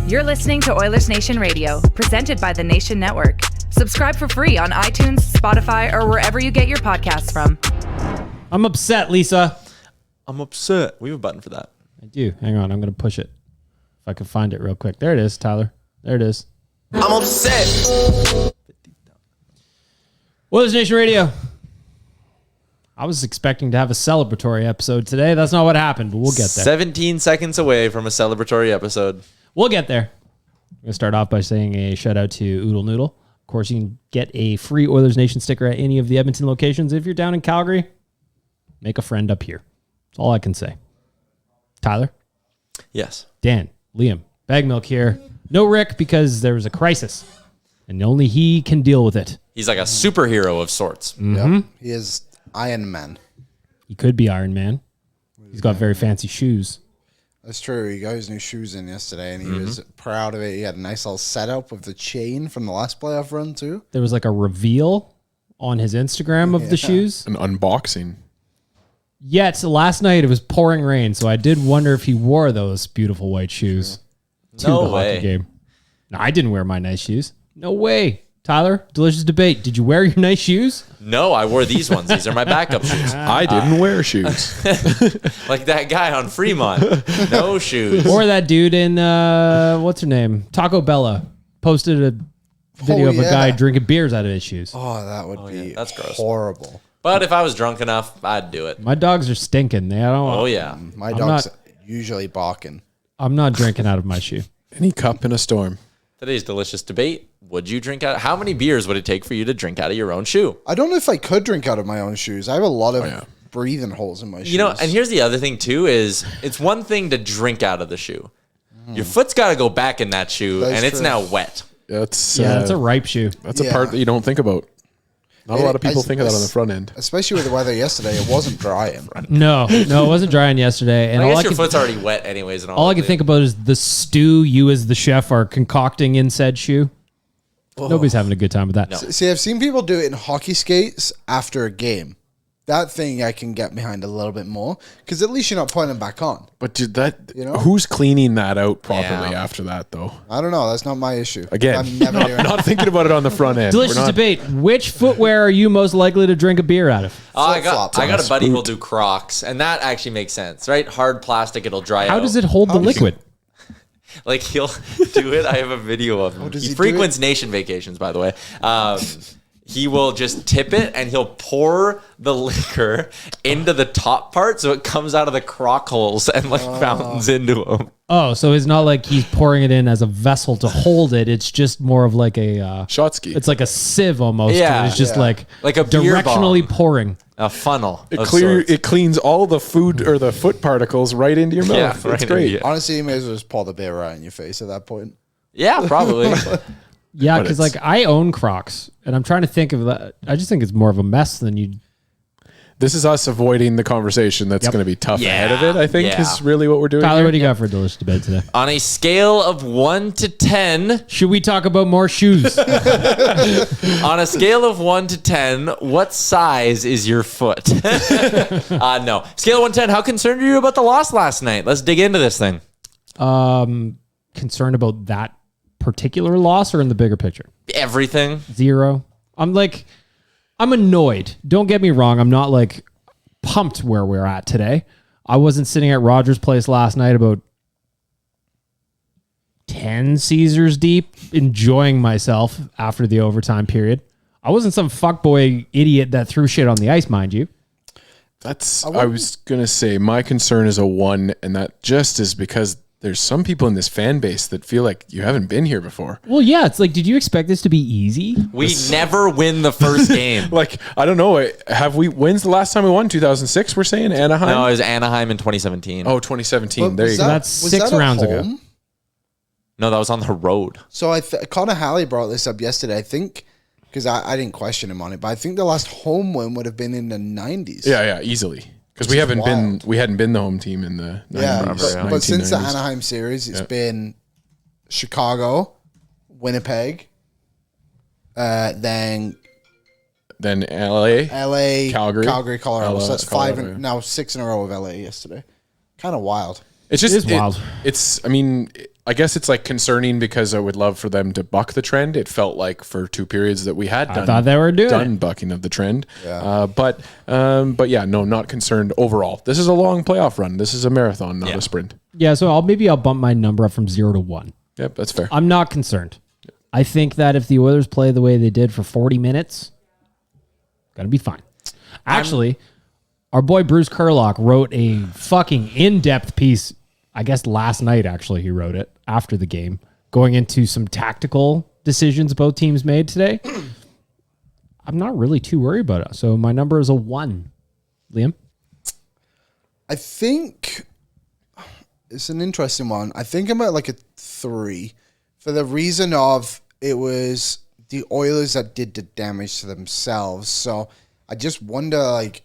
You're listening to Oilersnation Radio, presented by the Nation Network. Subscribe for free on iTunes, Spotify, or wherever you get your podcasts from. I'm upset, Lisa. I'm upset. We have a button for that. I do. Hang on. I'm going to push it. If I can find it real quick. There it is, Tyler. There it is. I'm upset. Oilersnation Radio. I was expecting to have a celebratory episode today. That's not what happened, but we'll get there. 17 seconds away from a celebratory episode. We'll get there. I'm going to start off by saying a shout out to Oodle Noodle. Of course, you can get a free Oilers Nation sticker at any of the Edmonton locations. If you're down in Calgary, make a friend up here. That's all I can say. Tyler? Yes. Dan, Liam, Bag Milk here. No Rick because there was a crisis, and only he can deal with it. He's like a superhero of sorts. Mm-hmm. Yep. He is Iron Man. He could be Iron Man. He's got very fancy shoes. That's true. He got his new shoes in yesterday, and he was proud of it. He had a nice little setup with the chain from the last playoff run, too. There was like a reveal on his Instagram of the shoes. An unboxing. Yet, last night it was pouring rain, so I did wonder if he wore those beautiful white shoes to No the way. hockey game. No, I didn't wear my nice shoes. No way. Tyler, delicious debate. Did you wear your nice shoes? No, I wore these ones. These are my backup shoes. I didn't wear shoes. Like that guy on Fremont. No shoes. Or that dude in, what's her name? Taco Bella posted a video of a guy drinking beers out of his shoes. Oh, that would be that's gross. horrible. But if I was drunk enough, I'd do it. My dogs are stinking. They don't. Oh, yeah. My dog's usually barking. I'm not drinking out of my shoe. Any cup in a storm. Today's delicious debate. Would you drink out? How many beers would it take for you to drink out of your own shoe? I don't know if I could drink out of my own shoes. I have a lot of breathing holes in my shoes. You know, and here's the other thing too is it's one thing to drink out of the shoe. Your foot's got to go back in that shoe, That's and it's true. now wet. That's That's a ripe shoe. That's a part that you don't think about. Not a lot of people think of that on the front end. Especially with the weather yesterday, it wasn't drying. No, it wasn't drying yesterday. And I all guess I your could, foot's already wet anyways. And all I can think about is the stew you as the chef are concocting in said shoe. Nobody's having a good time with that. No. See, I've seen people do it in hockey skates after a game. That thing I can get behind a little bit more because at least you're not putting them back on. But did that? You know? Who's cleaning that out properly Yeah. after that, though? I don't know. That's not my issue. Again, I'm never doing it. not thinking about it on the front end. Delicious We're not- debate. Which footwear are you most likely to drink a beer out of? I Flip-flops. got a buddy who'll do Crocs, and that actually makes sense, right? Hard plastic, it'll dry out. How does it hold the liquid? Like he'll do it. I have a video of him. does He he do frequents Nation vacations, by the way. He will just tip it and he'll pour the liquor into the top part so it comes out of the crock holes and like fountains into them. Oh, so it's not like he's pouring it in as a vessel to hold it. It's just more of like a Shot ski. it's like a sieve almost. Yeah. It's just like Like a beer directionally bong. pouring. A funnel. It of clear. sorts. It cleans all the food or the foot particles right into your mouth. Yeah, That's right into great. you. Honestly, you may as well just pour the beer right in your face at that point. Yeah, probably. Yeah, But because it's- like I own Crocs, and I'm trying to think of that. I just think it's more of a mess than you. This is us avoiding the conversation that's going to be tough ahead of it. I think Yeah. is really what we're doing. Tyler, here. what do you got for a delicious debate today? On a scale of 1 to 10, Should we talk about more shoes? on a scale of 1 to 10, what size is your foot? No. Scale of 1 to 10, how concerned are you about the loss last night? Let's dig into this thing. Concerned about that particular loss or in the bigger picture? Everything. 0. I'm annoyed. Don't get me wrong. I'm not like pumped where we're at today. I wasn't sitting at Rogers' place last night about 10 Caesars deep, enjoying myself after the overtime period. I wasn't some fuckboy idiot that threw shit on the ice, mind you. I was going to say my concern is a 1, and that just is because there's some people in this fan base that feel like you haven't been here before. Well, yeah, it's like, did you expect this to be easy? We never win the first game. Like, I don't know. When's the last time we won? 2006, we're saying? Anaheim? No, it was Anaheim in 2017. Oh, 2017. But There was you go. That's was 6 at rounds ago. home? No, that was on the road. So Connor Halley brought this up yesterday. I think because I didn't question him on it, but I think the last home win would have been in the 90s. Yeah, easily. Because we hadn't been the home team in the 90s. Yeah, but since the 1990s. Anaheim series, it's been Chicago, Winnipeg, then LA, Calgary, Colorado. So that's Colorado, 5 now 6 in a row of LA yesterday. Kind of wild. It's just It is wild. It's I mean, I guess it's like concerning because I would love for them to buck the trend. It felt like for 2 periods that we had I thought they were doing bucking of the trend. Yeah. But yeah, no, not concerned overall. This is a long playoff run. This is a marathon, not a sprint. Yeah, so I'll bump my number up from 0 to 1. Yep, that's fair. I'm not concerned. I think that if the Oilers play the way they did for 40 minutes, gonna be fine. Actually, our boy Bruce Kurlock wrote a fucking in-depth piece. I guess last night, actually, he wrote it after the game, going into some tactical decisions both teams made today. I'm not really too worried about it. So my number is a 1. Liam? I think it's an interesting one. I think I'm at like a 3 for the reason of it was the Oilers that did the damage to themselves. So I just wonder, like,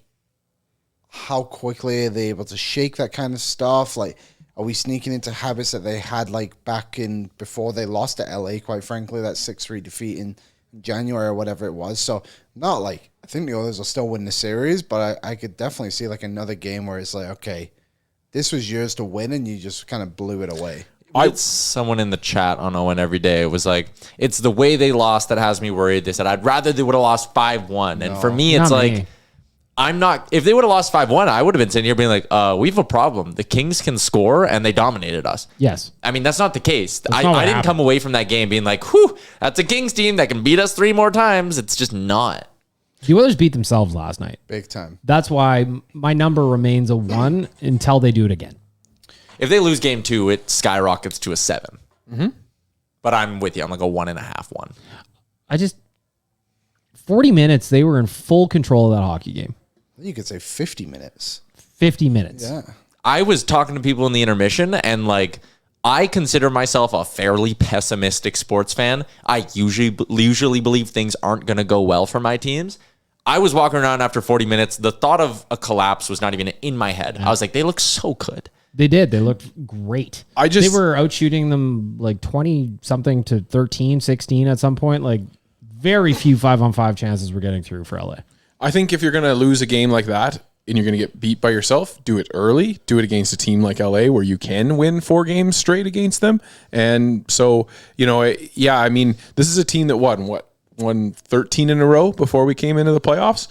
how quickly are they able to shake that kind of stuff? Like, are we sneaking into habits that they had like back in before they lost to LA, quite frankly, that 6-3 defeat in January or whatever it was? So not like, I think the Oilers will still win the series, but I could definitely see like another game where it's like, okay, this was yours to win and you just kind of blew it away. Someone in the chat on Owen every day was like, it's the way they lost that has me worried. They said, I'd rather they would have lost 5-1. And for me, it's like, I'm not, if they would have lost 5-1, I would have been sitting here being like, we have a problem. The Kings can score and they dominated us. Yes. I mean, that's not the case. I didn't come away from that game being like, whew, that's a Kings team that can beat us 3 more times. It's just not. The Oilers beat themselves last night. Big time. That's why my number remains a 1 until they do it again. If they lose game 2, it skyrockets to a 7. Mm-hmm. But I'm with you. I'm like a 1.5 1. 40 minutes, they were in full control of that hockey game. You could say 50 minutes. 50 minutes. Yeah. I was talking to people in the intermission, and like, I consider myself a fairly pessimistic sports fan. I usually believe things aren't going to go well for my teams. I was walking around after 40 minutes. The thought of a collapse was not even in my head. I was like, they look so good. They did. They looked great. They were out shooting them like 20-something to 13, 16 at some point. Like, very few 5-on-5 chances were getting through for LA. I think if you're going to lose a game like that and you're going to get beat by yourself, do it early. Do it against a team like LA where you can win 4 games straight against them. And so, yeah, I mean, this is a team that won 13 in a row before we came into the playoffs.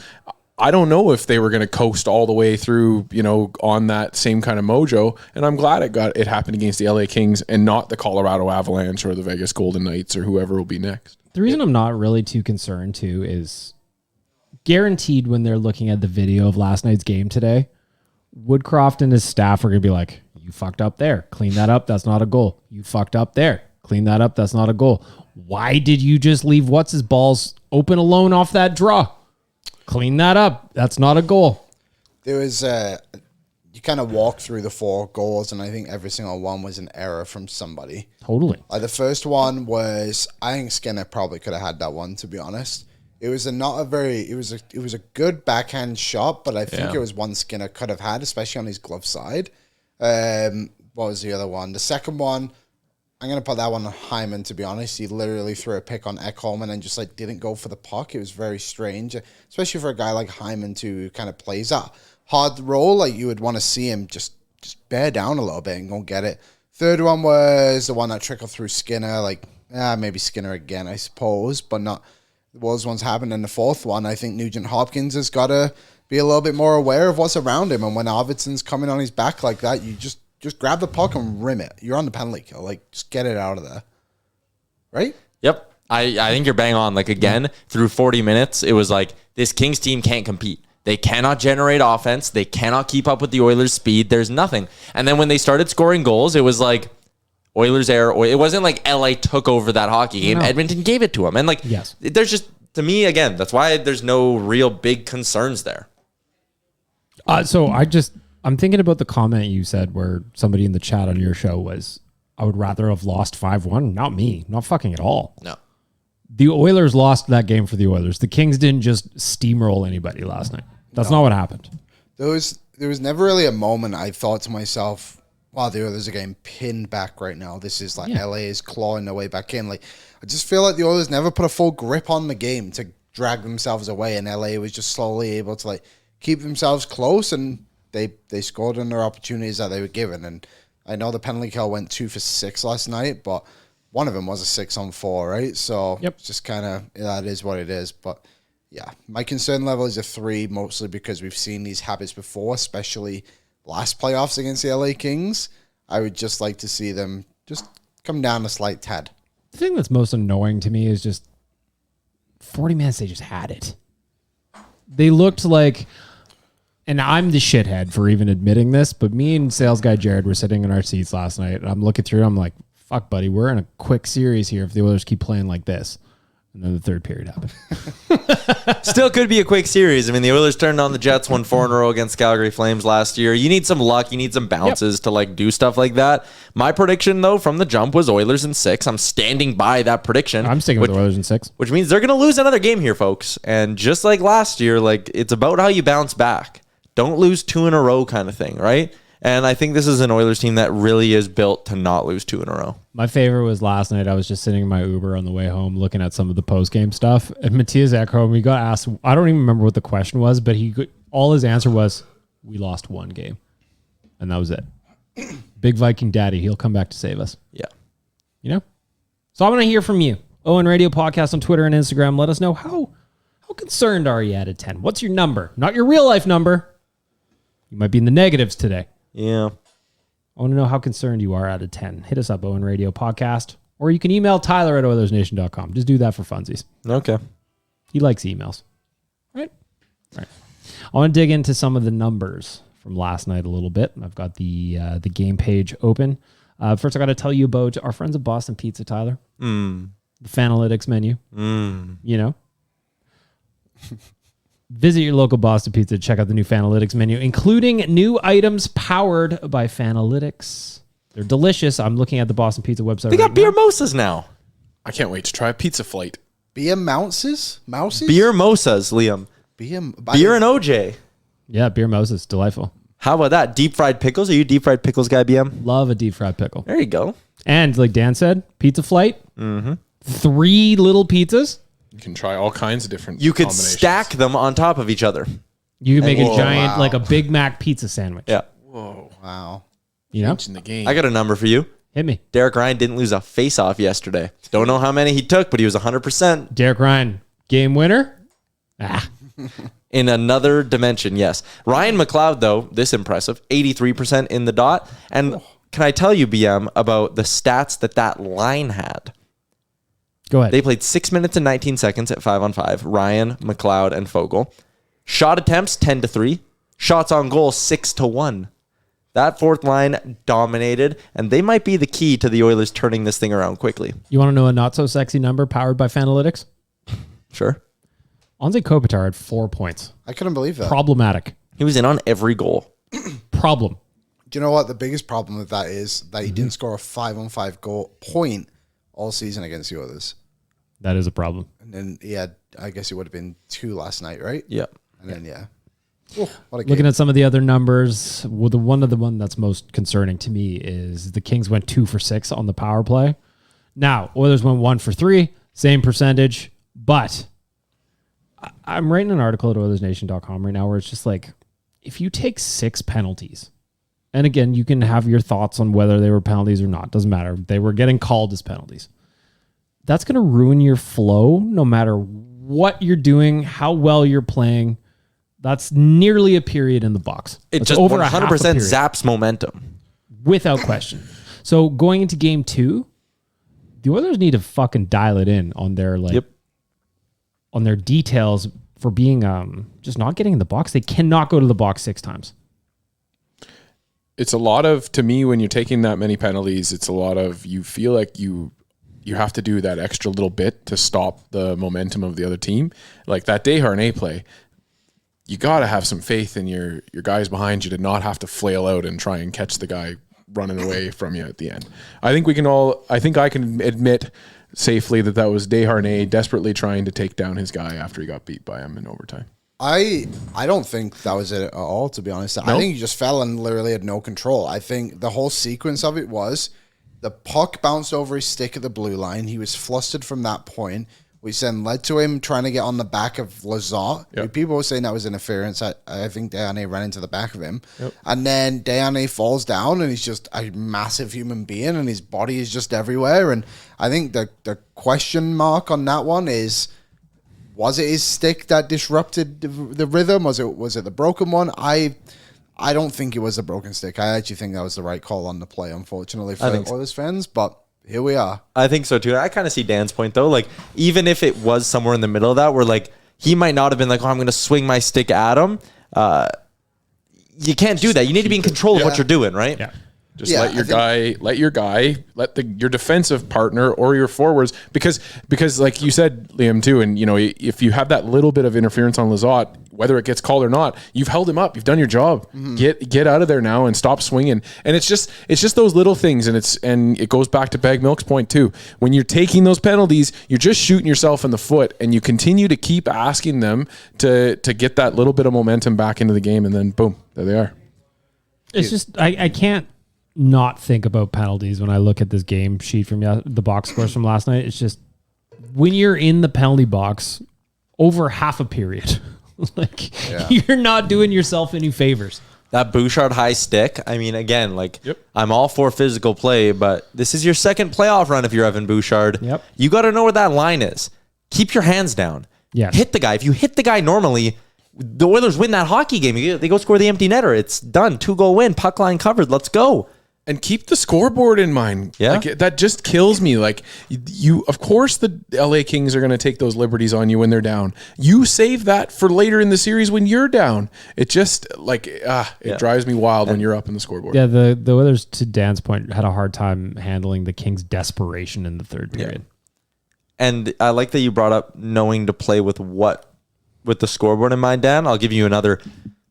I don't know if they were going to coast all the way through, on that same kind of mojo. And I'm glad it happened against the LA Kings and not the Colorado Avalanche or the Vegas Golden Knights or whoever will be next. The reason I'm not really too concerned too is guaranteed when they're looking at the video of last night's game today, Woodcroft and his staff are going to be like, you fucked up there. Clean that up. That's not a goal. You fucked up there. Clean that up. That's not a goal. Why did you just leave what's-his balls open alone off that draw? Clean that up. That's not a goal. There was you kind of walk through the 4 goals, and I think every single one was an error from somebody. Totally. Like the first one was, I think Skinner probably could have had that one, to be honest. It was it was a good backhand shot, but I think it was one Skinner could have had, especially on his glove side. What was the other one? The second one, I'm going to put that one on Hyman, to be honest. He literally threw a pick on Ekholm and then just like didn't go for the puck. It was very strange, especially for a guy like Hyman who kind of plays that hard role. Like, you would want to see him just bear down a little bit and go get it. Third one was the one that trickled through Skinner. Like, maybe Skinner again, I suppose, but not. Those ones happened in the fourth one. I think Nugent Hopkins has got to be a little bit more aware of what's around him. And when Arvidsson's coming on his back like that, you just grab the puck and rim it. You're on the penalty kill. Like, just get it out of there. Right? Yep. I think you're bang on. Like, again, through 40 minutes, it was like, this Kings team can't compete. They cannot generate offense. They cannot keep up with the Oilers' speed. There's nothing. And then when they started scoring goals, it was like, Oilers error. It wasn't like LA took over that hockey game. No. Edmonton gave it to them. And like, yes, there's just, to me, again, that's why there's no real big concerns there. So I'm thinking about the comment you said where somebody in the chat on your show was, I would rather have lost 5-1. Not me. Not fucking at all. No. The Oilers lost that game for the Oilers. The Kings didn't just steamroll anybody last night. That's not what happened. There was never really a moment I thought to myself, wow, the Oilers are getting pinned back right now. This is like LA is clawing their way back in. Like, I just feel like the Oilers never put a full grip on the game to drag themselves away, and LA was just slowly able to like keep themselves close, and they scored on their opportunities that they were given. And I know the penalty kill went 2 for 6 last night, but one of them was a 6-on-4, right? So Yep. it's just kind of, that is what it is. But yeah, my concern level is a 3, mostly because we've seen these habits before, especially last playoffs against the LA Kings. I would just like to see them just come down a slight tad. The thing that's most annoying to me is just 40 minutes, they just had it. They looked like, and I'm the shithead for even admitting this, but me and sales guy Jared were sitting in our seats last night, and I'm looking through, I'm like, fuck, buddy, we're in a quick series here if the Oilers keep playing like this. And then the third period happened. Still could be a quick series. I mean, the Oilers turned on the Jets, won 4 in a row against Calgary Flames last year. You need some luck. You need some bounces to like do stuff like that. My prediction, though, from the jump was Oilers in 6. I'm standing by that prediction. I'm sticking with the Oilers in 6. Which means they're going to lose another game here, folks. And just like last year, like it's about how you bounce back. Don't lose 2 in a row kind of thing, right? And I think this is an Oilers team that really is built to not lose 2 in a row. My favorite was last night. I was just sitting in my Uber on the way home looking at some of the post-game stuff. And Matthias Ekholm, we got asked, I don't even remember what the question was, but all his answer was, we lost 1 game. And that was it. Big Viking daddy. He'll come back to save us. Yeah. You know? So I want to hear from you. Owen Radio Podcast on Twitter and Instagram. Let us know how concerned are you out of 10? What's your number? Not your real life number. You might be in the negatives today. Yeah. I want to know how concerned you are out of 10. Hit us up, Owen Radio Podcast. Or you can email Tyler at Oilersnation.com. Just do that for funsies. Okay. He likes emails. Right? I want to dig into some of the numbers from last night a little bit. I've got the game page open. First, I got to tell you about our friends at Boston Pizza, Tyler. The Fanalytics menu. You know? Visit your local Boston Pizza to check out the new Fanalytics menu, including new items powered by Fanalytics. They're delicious. I'm looking at the Boston Pizza website. They got beer mosas now. I can't wait to try a pizza flight. Beer mouses? Mouses? Beer mosas, Liam. Beer and OJ. Yeah, beer moses. Delightful. How about that? Deep fried pickles? Are you a deep fried pickles guy, BM? Love a deep fried pickle. There you go. And like Dan said, pizza flight. 3 little pizzas. You can try all kinds of different You could combinations. stack them on top of each other. You can make a Whoa, giant, wow. like a Big Mac pizza sandwich. Yeah. Whoa. Wow. You know? In the game. I got a number for you. Hit me. Derek Ryan didn't lose a face-off yesterday. Don't know how many he took, but he was 100%. Derek Ryan, game winner. In another dimension, yes. Ryan McLeod, though, this impressive, 83% in the dot. And can I tell you, BM, about the stats that line had? Go ahead. They played 6 minutes and 19 seconds at 5-on-5. Ryan, McLeod, and Fogle. Shot attempts, 10-3. Shots on goal, 6-1. That fourth line dominated, and they might be the key to the Oilers turning this thing around quickly. You want to know a not so sexy number powered by Fanalytics? Sure. Anze Kopitar had 4 points. I couldn't believe that. Problematic. He was in on every goal. Problem. Do you know what the biggest problem with that is? That he didn't score a 5-on-5 goal point all season against the Oilers. That is a problem. And then he had, I guess it would have been 2 last night, right? Yeah. And then, yeah. Oh, what a game. Looking at some of the other numbers, well, the one that's most concerning to me is the Kings went 2 for 6 on the power play. Now, Oilers went 1 for 3, same percentage, but I'm writing an article at OilersNation.com right now where it's just like, if you take 6 penalties, and again, you can have your thoughts on whether they were penalties or not, doesn't matter. They were getting called as penalties. That's going to ruin your flow no matter what you're doing, how well you're playing. That's nearly a period in the box. It That's just over a half a 100% period, zaps momentum. without question. So going into game 2, the Oilers need to fucking dial it in on their on their details for being just not getting in the box. They cannot go to the box 6 times. It's a lot of, to me, when you're taking that many penalties, it's a lot of, you feel like you have to do that extra little bit to stop the momentum of the other team. Like that Desharnais play, you got to have some faith in your guys behind you to not have to flail out and try and catch the guy running away from you at the end. I think I can admit safely that was Desharnais desperately trying to take down his guy after he got beat by him in overtime. I don't think that was it at all, to be honest. I think he just fell and literally had no control. I think the whole sequence of it was the puck bounced over his stick at the blue line. He was flustered from that point. which then led to him trying to get on the back of Lazat. Yep. People were saying that was interference. I think Dejanay ran into the back of him. Yep. And then Dejanay falls down, and he's just a massive human being, and his body is just everywhere. And I think the question mark on that one is, was it his stick that disrupted the rhythm? Was it the broken one? I don't think it was a broken stick. I actually think that was the right call on the play, unfortunately, for Oilers fans. But here we are. I think so too. I kind of see Dan's point though. Like, even if it was somewhere in the middle of that, where like he might not have been like, oh, I'm going to swing my stick at him. You can't do that. You need to be in control of what you're doing, right? Yeah. Just let your defensive partner or your forwards, because like you said, Liam, too, and if you have that little bit of interference on Lazat, whether it gets called or not, you've held him up. You've done your job. Mm-hmm. Get out of there now and stop swinging. And it's just those little things, and it goes back to Bag Milk's point too. When you're taking those penalties, you're just shooting yourself in the foot, and you continue to keep asking them to get that little bit of momentum back into the game, and then boom, there they are. It's just I can't not think about penalties when I look at this game sheet from the box scores from last night. It's just when you're in the penalty box over half a period, you're not doing yourself any favors. That Bouchard high stick. I mean, again, I'm all for physical play, but this is your second playoff run if you're Evan Bouchard. Yep. You got to know where that line is. Keep your hands down. Yes. Hit the guy. If you hit the guy normally, the Oilers win that hockey game. They go score the empty netter. It's done. 2-goal win. Puck line covered. Let's go. And keep the scoreboard in mind. Yeah. That just kills me. Like, of course the LA Kings are going to take those liberties on you when they're down. You save that for later in the series when you're down. It just drives me wild when you're up in the scoreboard. Yeah, the Oilers, to Dan's point, had a hard time handling the Kings' desperation in the third period. Yeah. And I like that you brought up knowing to play with the scoreboard in mind, Dan. I'll give you another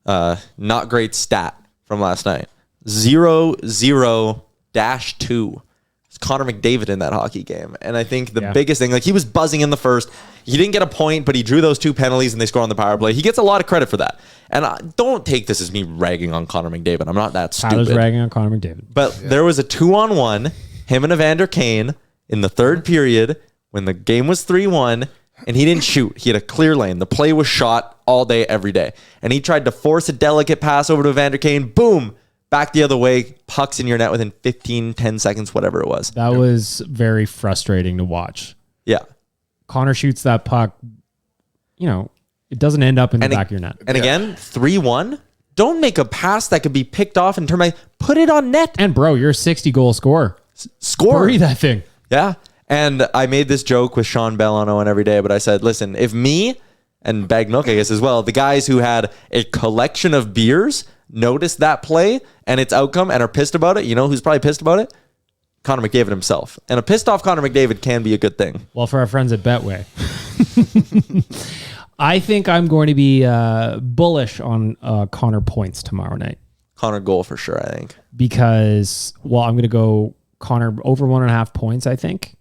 not great stat from last night. 0-0-2. It's Connor McDavid in that hockey game. And I think the biggest thing, he was buzzing in the first. He didn't get a point, but he drew those 2 penalties and they scored on the power play. He gets a lot of credit for that. And don't take this as me ragging on Connor McDavid. I'm not that stupid. Tyler's ragging on Connor McDavid. But there was a 2-on-1, him and Evander Kane, in the third period when the game was 3-1, and he didn't shoot. He had a clear lane. The play was shot all day, every day. And he tried to force a delicate pass over to Evander Kane. Boom! Back the other way, pucks in your net within 15, 10 seconds, whatever it was. That was very frustrating to watch. Yeah. Connor shoots that puck, it doesn't end up in the back of your net. And again, 3-1. Don't make a pass that could be picked off and turn by. Put it on net. And bro, you're a 60-goal scorer. Score. Bury that thing. Yeah. And I made this joke with Sean Bell on Owen every day, but I said, listen, if me and Bag Milk, I guess as well, the guys who had a collection of beers notice that play and its outcome and are pissed about it, you know who's probably pissed about it? Connor McDavid himself. And a pissed off Connor McDavid can be a good thing. Well, for our friends at Betway, I think I'm going to be bullish on Connor points tomorrow night. Connor goal for sure, I think. Because, I'm going to go Connor over 1.5 points, I think.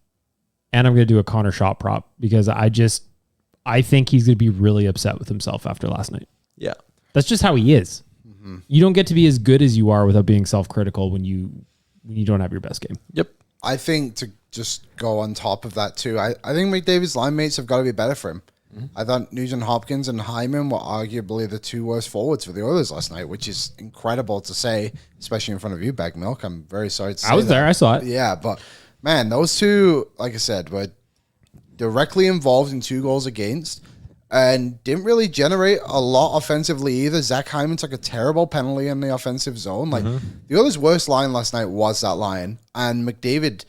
And I'm going to do a Connor shot prop because I think he's going to be really upset with himself after last night. Yeah. That's just how he is. Mm-hmm. You don't get to be as good as you are without being self-critical when you don't have your best game. Yep. I think to just go on top of that too, I think McDavid's line mates have got to be better for him. Mm-hmm. I thought Nugent Hopkins and Hyman were arguably the 2 worst forwards for the Oilers last night, which is incredible to say, especially in front of you, Bag Milk. I'm very sorry to say I was there. I saw it. Yeah, but man, those two, like I said, were directly involved in 2 goals against and didn't really generate a lot offensively either. Zach Hyman took a terrible penalty in the offensive zone. The Oilers' worst line last night was that line. And McDavid,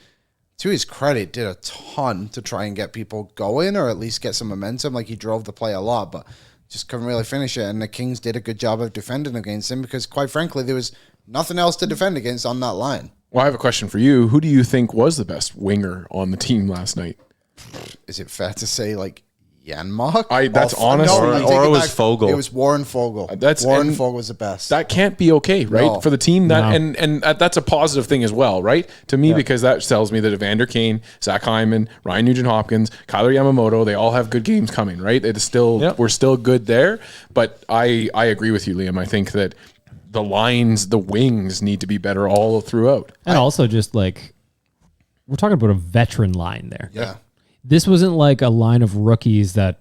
to his credit, did a ton to try and get people going or at least get some momentum. He drove the play a lot, but just couldn't really finish it. And the Kings did a good job of defending against him because, quite frankly, there was nothing else to defend against on that line. Well, I have a question for you. Who do you think was the best winger on the team last night? Is it fair to say, Janmark? That's honest. Or it was Fogle. It was Warren Fogle. Warren Fogle was the best. That can't be okay, right? No. For the team and that's a positive thing as well, right? To me, because that tells me that Evander Kane, Zach Hyman, Ryan Nugent-Hopkins, Kyler Yamamoto, they all have good games coming, right? It is still we're still good there. But I agree with you, Liam. I think that the lines, the wings need to be better all throughout. And also just we're talking about a veteran line there. Yeah. this wasn't like a line of rookies that,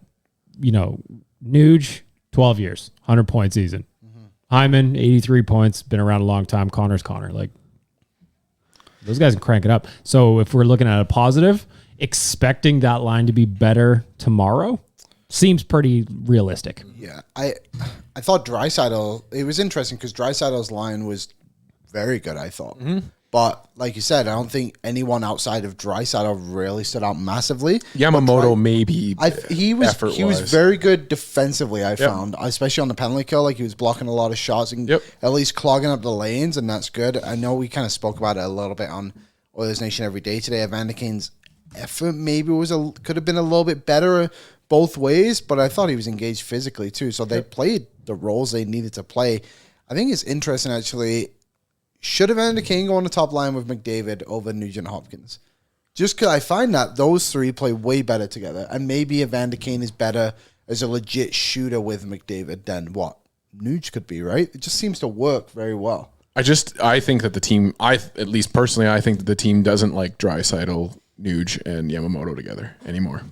Nuge, 12 years, 100 point season. Hyman, 83 points, been around a long time. Connor's Connor. Like, those guys can crank it up. So if we're looking at a positive, expecting that line to be better tomorrow seems pretty realistic. Yeah, I thought Draisaitl, it was interesting because Draisaitl's line was very good, I thought. But like you said, I don't think anyone outside of Draisaitl really stood out massively. Yamamoto maybe. He was very good defensively, I found, especially on the penalty kill. Like, he was blocking a lot of shots and at least clogging up the lanes, and that's good. I know we kind of spoke about it a little bit on Oilers Nation Every Day today. Evander Kane's effort maybe could have been a little bit better both ways, but I thought he was engaged physically too. So they played the roles they needed to play. I think it's interesting, actually. Should Evander Kane go on the top line with McDavid over Nugent Hopkins? Just because I find that those three play way better together, and maybe Evander Kane is better as a legit shooter with McDavid than what Nuge could be, right? It just seems to work very well. I think that the team, at least personally, I think that the team doesn't like Draisaitl, Nuge, and Yamamoto together anymore.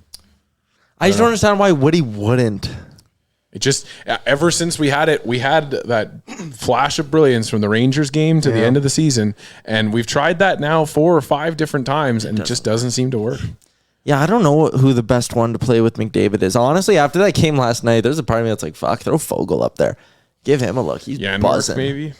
I just don't understand why Woody wouldn't. It just, ever since we had that flash of brilliance from the Rangers game to the end of the season, and we've tried that now 4 or 5 different times, and it just doesn't seem to work. Yeah, I don't know who the best one to play with McDavid is. Honestly, after that game last night, there's a part of me that's like, fuck, throw Fogle up there. Give him a look. He's buzzing. Maybe.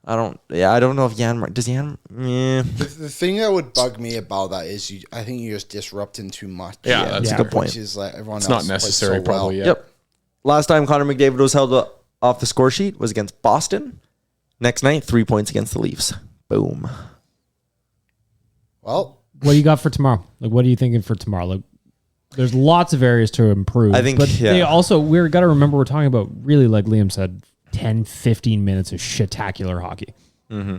I don't know if Janmark, does Janmark? Yeah. The thing that would bug me about that is I think you're just disrupting too much. Yeah, that's a good point. Which is like everyone it's else not necessary, probably. Well. Yep. Last time Connor McDavid was held off the score sheet was against Boston. Next night, 3 points against the Leafs. Boom. Well, what do you got for tomorrow? Like, what are you thinking for tomorrow? Like, there's lots of areas to improve. I think, but they also, we've got to remember we're talking about really, like Liam said, 10, 15 minutes of shit-tacular hockey. Mm-hmm.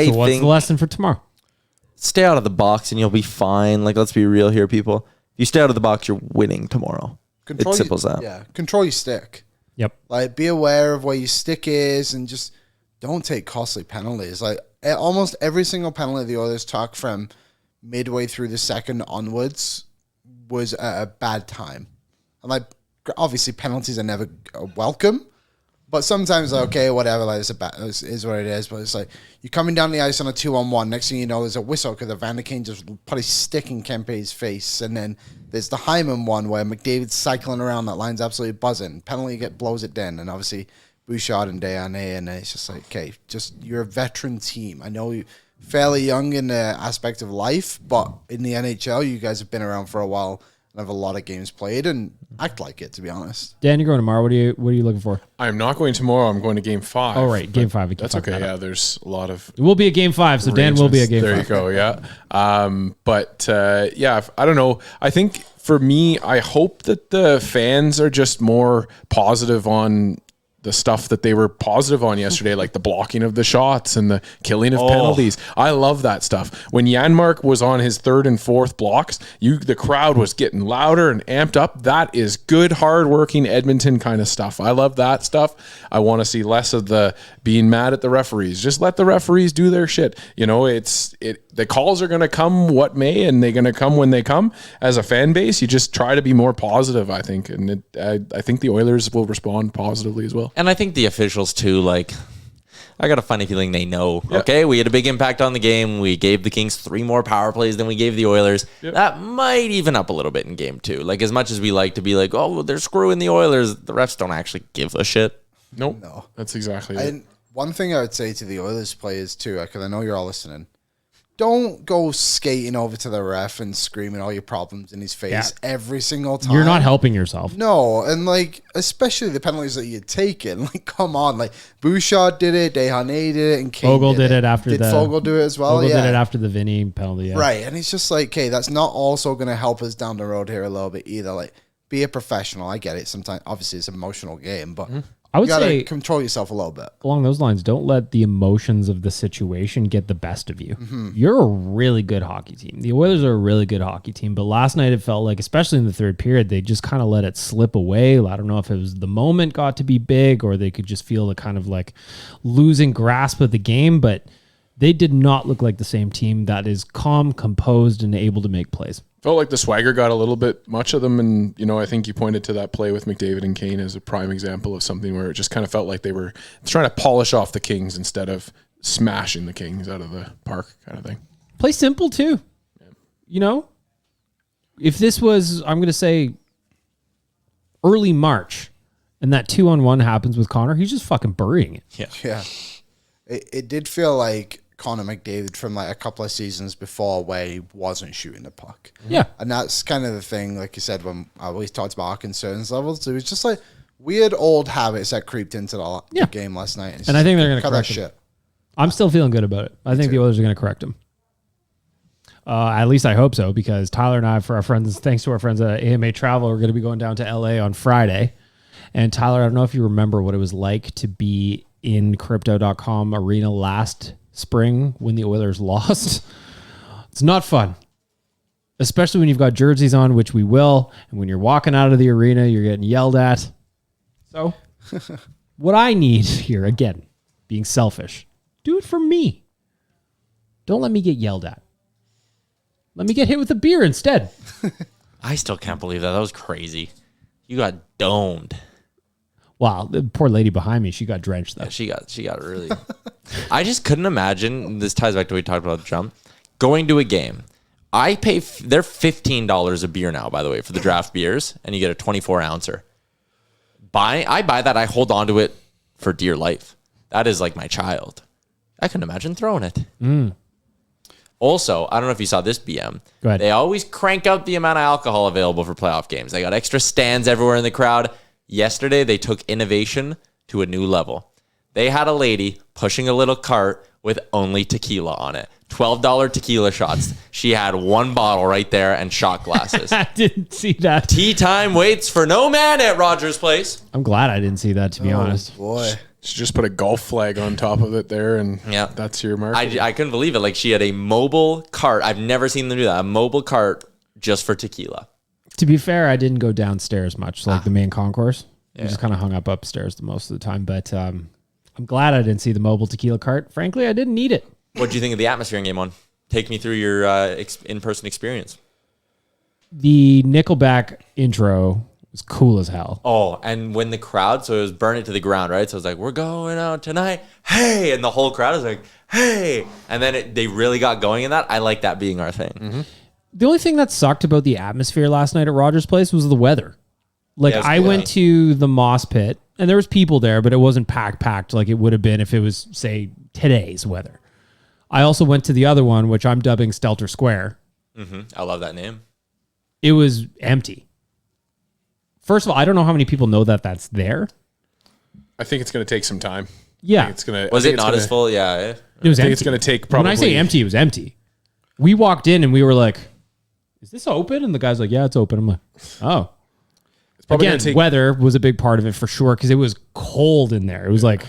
So what's the lesson for tomorrow? Stay out of the box and you'll be fine. Like, let's be real here, people. If you stay out of the box, you're winning tomorrow. It's simple as that. Yeah, control your stick. Yep. Like, be aware of where your stick is and just don't take costly penalties. Like, almost every single penalty the Oilers took from midway through the second onwards was at a bad time. And, like, obviously penalties are never welcome, but sometimes, like, okay, whatever, like, is what it is. But it's like, you're coming down the ice on a 2-on-1. Next thing you know, there's a whistle because Evander Kane just put his stick in Kempe's face. And then there's the Hyman one where McDavid's cycling around. That line's absolutely buzzing. Penalty blows it down. And obviously, Bouchard and Desharnais. And it's just like, okay, you're a veteran team. I know you're fairly young in the aspect of life, but in the NHL, you guys have been around for a while and have a lot of games played and act like it, to be honest. Dan, you're going tomorrow. What are you looking for? I'm not going tomorrow. I'm going to Game 5. Oh, right. Game 5. That's okay. Yeah, there's a lot of... It will be a Game 5, so Dan will be a Game 5. There you go, yeah. I don't know. I think for me, I hope that the fans are just more positive on the stuff that they were positive on yesterday, like the blocking of the shots and the killing of penalties. I love that stuff. When Janmark was on his 3rd and 4th blocks, the crowd was getting louder and amped up. That is good, hard-working Edmonton kind of stuff. I love that stuff. I want to see less of the being mad at the referees. Just let the referees do their shit. The calls are going to come what may, and they're going to come when they come. As a fan base, you just try to be more positive, I think. And I think the Oilers will respond positively as well. And I think the officials, too, like, I got a funny feeling they know. Yeah. Okay, we had a big impact on the game. We gave the Kings 3 more power plays than we gave the Oilers. Yep. That might even up a little bit in Game 2. Like, as much as we like to be like, oh, they're screwing the Oilers, the refs don't actually give a shit. Nope. No. That's exactly it. And one thing I would say to the Oilers players, too, because I know you're all listening, don't go skating over to the ref and screaming all your problems in his face every single time. You're not helping yourself. No, and like, especially the penalties that you're taking. Like, come on. Like, Bouchard did it, Desharnais did it, and Kane Fogle did it after Did Fogle do it as well? Fogle did it after the Vinny penalty. Yeah. Right, and it's just like, okay, that's not also going to help us down the road here a little bit either. Like, be a professional. I get it. Sometimes, obviously, it's an emotional game, but... I would say control yourself a little bit. Along those lines, don't let the emotions of the situation get the best of you. Mm-hmm. You're a really good hockey team. The Oilers are a really good hockey team, but last night it felt like, especially in the third period, they just kind of let it slip away. I don't know if it was the moment got to be big or they could just feel the kind of like losing grasp of the game, but they did not look like the same team that is calm, composed, and able to make plays. Felt like the swagger got a little bit much of them. And, I think you pointed to that play with McDavid and Kane as a prime example of something where it just kind of felt like they were trying to polish off the Kings instead of smashing the Kings out of the park kind of thing. Play simple too. If this was, I'm going to say, early March, and that 2-on-1 happens with Connor, he's just fucking burying it. Yeah. It did feel like Connor McDavid from like a couple of seasons before where he wasn't shooting the puck. Yeah. And that's kind of the thing, like you said, when I always talked about our concerns levels, it was just like weird old habits that creeped into the game last night. And I think they're going to cut that correct him. shit. I'm still feeling good about it. I think the Oilers are going to correct him. At least I hope so, because Tyler and I, thanks to our friends at AMA Travel, we're going to be going down to LA on Friday. And Tyler, I don't know if you remember what it was like to be in Crypto.com arena last spring when the Oilers lost. It's not fun, especially when you've got jerseys on, which we will. And when you're walking out of the arena, you're getting yelled at. So what I need here, again, being selfish, do it for me. Don't let me get yelled at. Let me get hit with a beer instead. I still can't believe that. That was crazy. You got domed. Wow, the poor lady behind me, she got drenched though. Yeah, she got really. I just couldn't imagine. This ties back to what we talked about the jump. Going to a game. I pay. They're $15 a beer now, by the way, for the draft beers, and you get a 24-ouncer. I buy that. I hold on to it for dear life. That is like my child. I couldn't imagine throwing it. Also, I don't know if you saw this BM. Go ahead. They always crank up the amount of alcohol available for playoff games. They got extra stands everywhere in the crowd. Yesterday, they took innovation to a new level. They had a lady pushing a little cart with only tequila on it. $12 tequila shots. She had one bottle right there and shot glasses. I didn't see that. Tea time waits for no man at Rogers Place. I'm glad I didn't see that, to be honest. Boy. She just put a golf flag on top of it there, and that's your mark. I couldn't believe it. Like, she had a mobile cart. I've never seen them do that. A mobile cart just for tequila. To be fair, I didn't go downstairs much, like the main concourse. I just kind of hung up upstairs the most of the time. But I'm glad I didn't see the mobile tequila cart. Frankly, I didn't need it. What did you think of the atmosphere in Game 1? Take me through your in-person experience. The Nickelback intro was cool as hell. Oh, and when the crowd, so it was Burn It to the Ground, right? So it was like, we're going out tonight, hey! And the whole crowd was like, hey! And then they really got going in that. I like that being our thing. Mm-hmm. The only thing that sucked about the atmosphere last night at Rogers Place was the weather. Like, Yeah, I went to the Moss Pit, and there was people there, but it wasn't packed like it would have been if it was, say, today's weather. I also went to the other one, which I'm dubbing Stelter Square. Mm-hmm. I love that name. It was empty. First of all, I don't know how many people know that that's there. I think it's going to take some time. Yeah. Was it not as full? Yeah. It was I think empty. it's going to take probably... When I say empty, it was empty. We walked in and we were like, is this open? And the guy's like, yeah, it's open. I'm like, oh. probably Again, gonna take- weather was a big part of it for sure because it was cold in there. It was like,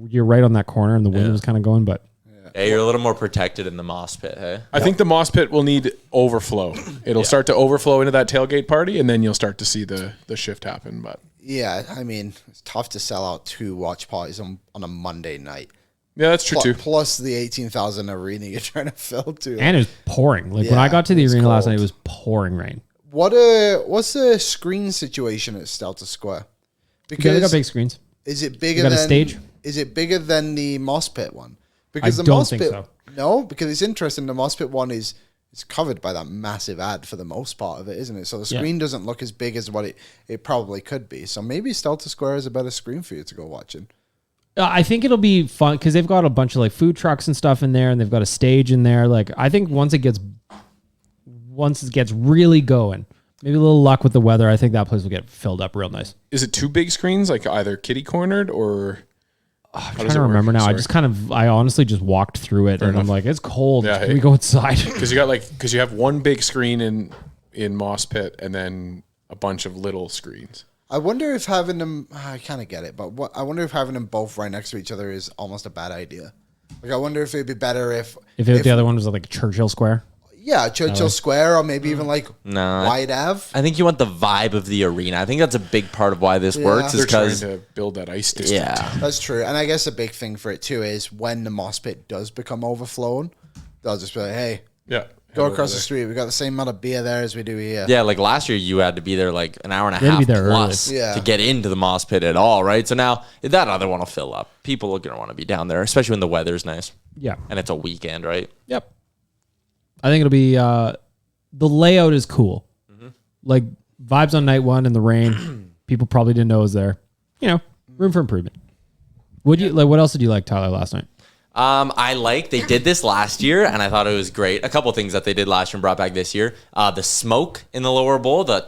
you're right on that corner and the wind was kind of going, but... Yeah, you're a little more protected in the Moss Pit, hey? I think the Moss Pit will need overflow. It'll start to overflow into that tailgate party, and then you'll start to see the shift happen. But Yeah, I mean, it's tough to sell out 2 watch parties on a Monday night. yeah, that's true too. Plus the 18,000 arena you're trying to fill too. And it was pouring. Like when I got to the arena last night, it was pouring rain. What's the screen situation at Stelter Square? Because they got big screens. Is it bigger got a than stage? Is it bigger than the Moss Pit one? Because I the don't Moss think Pit, so. No, because it's interesting. The Moss Pit one is covered by that massive ad for the most part of it, isn't it? So the screen doesn't look as big as what it probably could be. So maybe Stelter Square is a better screen for you to go watching. I think it'll be fun because they've got a bunch of like food trucks and stuff in there, and they've got a stage in there. Like I think once it gets really going, maybe a little luck with the weather, I think that place will get filled up real nice. Is it 2 big screens, like either kitty cornered or? I'm trying to remember now. I honestly just walked through it, and I'm like, it's cold. Yeah, Can we go inside? Because you have one big screen in Moss Pit, and then a bunch of little screens. I wonder if having them, I kind of get it, but I wonder if having them both right next to each other is almost a bad idea. Like, I wonder if it'd be better if the other one was like Churchill Square. Yeah, Churchill Square, or maybe even like White Ave. I think you want the vibe of the arena. I think that's a big part of why this works. They're Is trying because to build that ice district. yeah, That's true. And I guess a big thing for it too is when the Moss Pit does become overflown, they'll just be like, hey, Yeah. Go across the street. We got the same amount of beer there as we do here. Yeah, like last year you had to be there like an hour and a had to half be there plus early. Yeah. to get into the moss pit at all, right? So now that other one will fill up. People are going to want to be down there, especially when the weather's nice. Yeah. And it's a weekend, right? Yep. I think it'll be the layout is cool. Like vibes on night one in the rain. People probably didn't know it was there. Room for improvement. What else did you like, Tyler, last night? They did this last year, and I thought it was great. A couple things that they did last year and brought back this year. The smoke in the lower bowl, the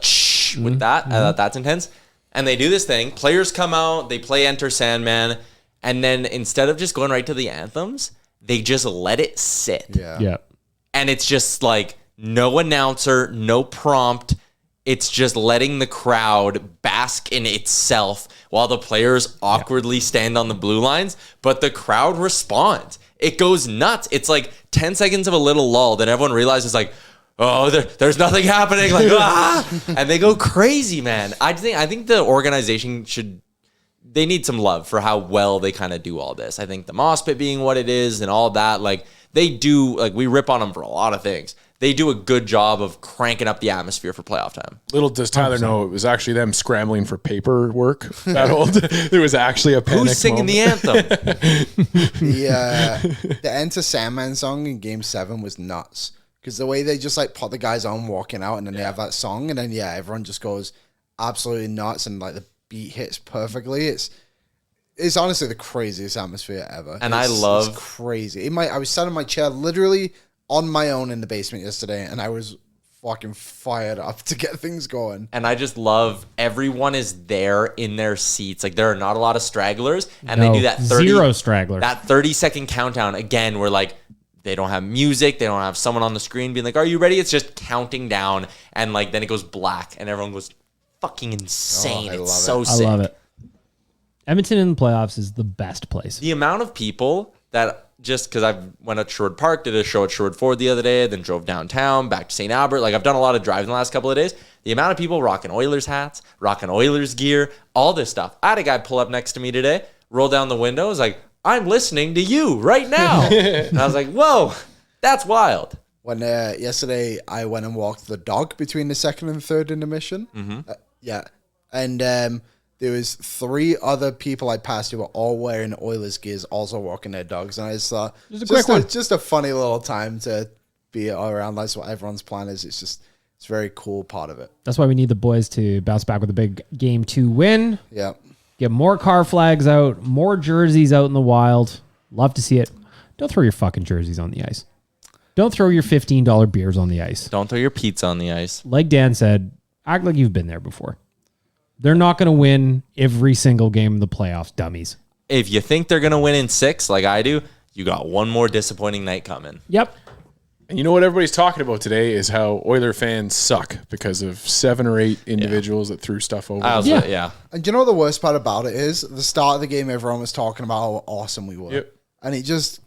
with that, that's intense. And they do this thing. Players come out, they play Enter Sandman, and then instead of just going right to the anthems, they just let it sit. Yeah. And it's just like no announcer, no prompt. It's just letting the crowd bask in itself while the players awkwardly stand on the blue lines, but the crowd responds. It goes nuts. It's like 10 seconds of a little lull, then everyone realizes like, oh, there's nothing happening. Like, and they go crazy, man. I think the organization they need some love for how well they kind of do all this. I think the moss pit being what it is and all that, like they do, like we rip on them for a lot of things. They do a good job of cranking up the atmosphere for playoff time. Little does Tyler know, it was actually them scrambling for paperwork. There was actually a panic Who's singing moment. the anthem? The Enter Sandman song in Game 7 was nuts. Because the way they just like put the guys on walking out and then they have that song and then everyone just goes absolutely nuts and like the beat hits perfectly. It's honestly the craziest atmosphere ever. And it's crazy. I was sat in my chair literally on my own in the basement yesterday, and I was fucking fired up to get things going. And I just love everyone is there in their seats. Like there are not a lot of stragglers, and they do that 0 stragglers. That 30-second countdown again, where like they don't have music, they don't have someone on the screen being like, "Are you ready?" It's just counting down, and like then it goes black, and everyone goes fucking insane. It's so sick. I love it. Edmonton in the playoffs is the best place. The amount of people that just because I went at Sherwood Park, did a show at Sherwood Ford the other day, then drove downtown, back to St. Albert. Like I've done a lot of drives in the last couple of days. The amount of people rocking Oilers hats, rocking Oilers gear, all this stuff. I had a guy pull up next to me today, roll down the window, was like, "I'm listening to you right now." And I was like, whoa, that's wild. When yesterday I went and walked the dog between the second and third intermission. And there was 3 other people I passed who were all wearing Oilers gears, also walking their dogs. And I just thought, just a funny little time to be around. That's what everyone's plan is. It's a very cool part of it. That's why we need the boys to bounce back with a big Game 2 win. Yeah. Get more car flags out, more jerseys out in the wild. Love to see it. Don't throw your fucking jerseys on the ice. Don't throw your $15 beers on the ice. Don't throw your pizza on the ice. Like Dan said, act like you've been there before. They're not going to win every single game of the playoffs, dummies. If you think they're going to win in 6, like I do, you got one more disappointing night coming. Yep. And you know what everybody's talking about today is how Oiler fans suck because of 7 or 8 individuals that threw stuff over. Yeah. And you know the worst part about it is, at the start of the game, everyone was talking about how awesome we were. Yep. And it just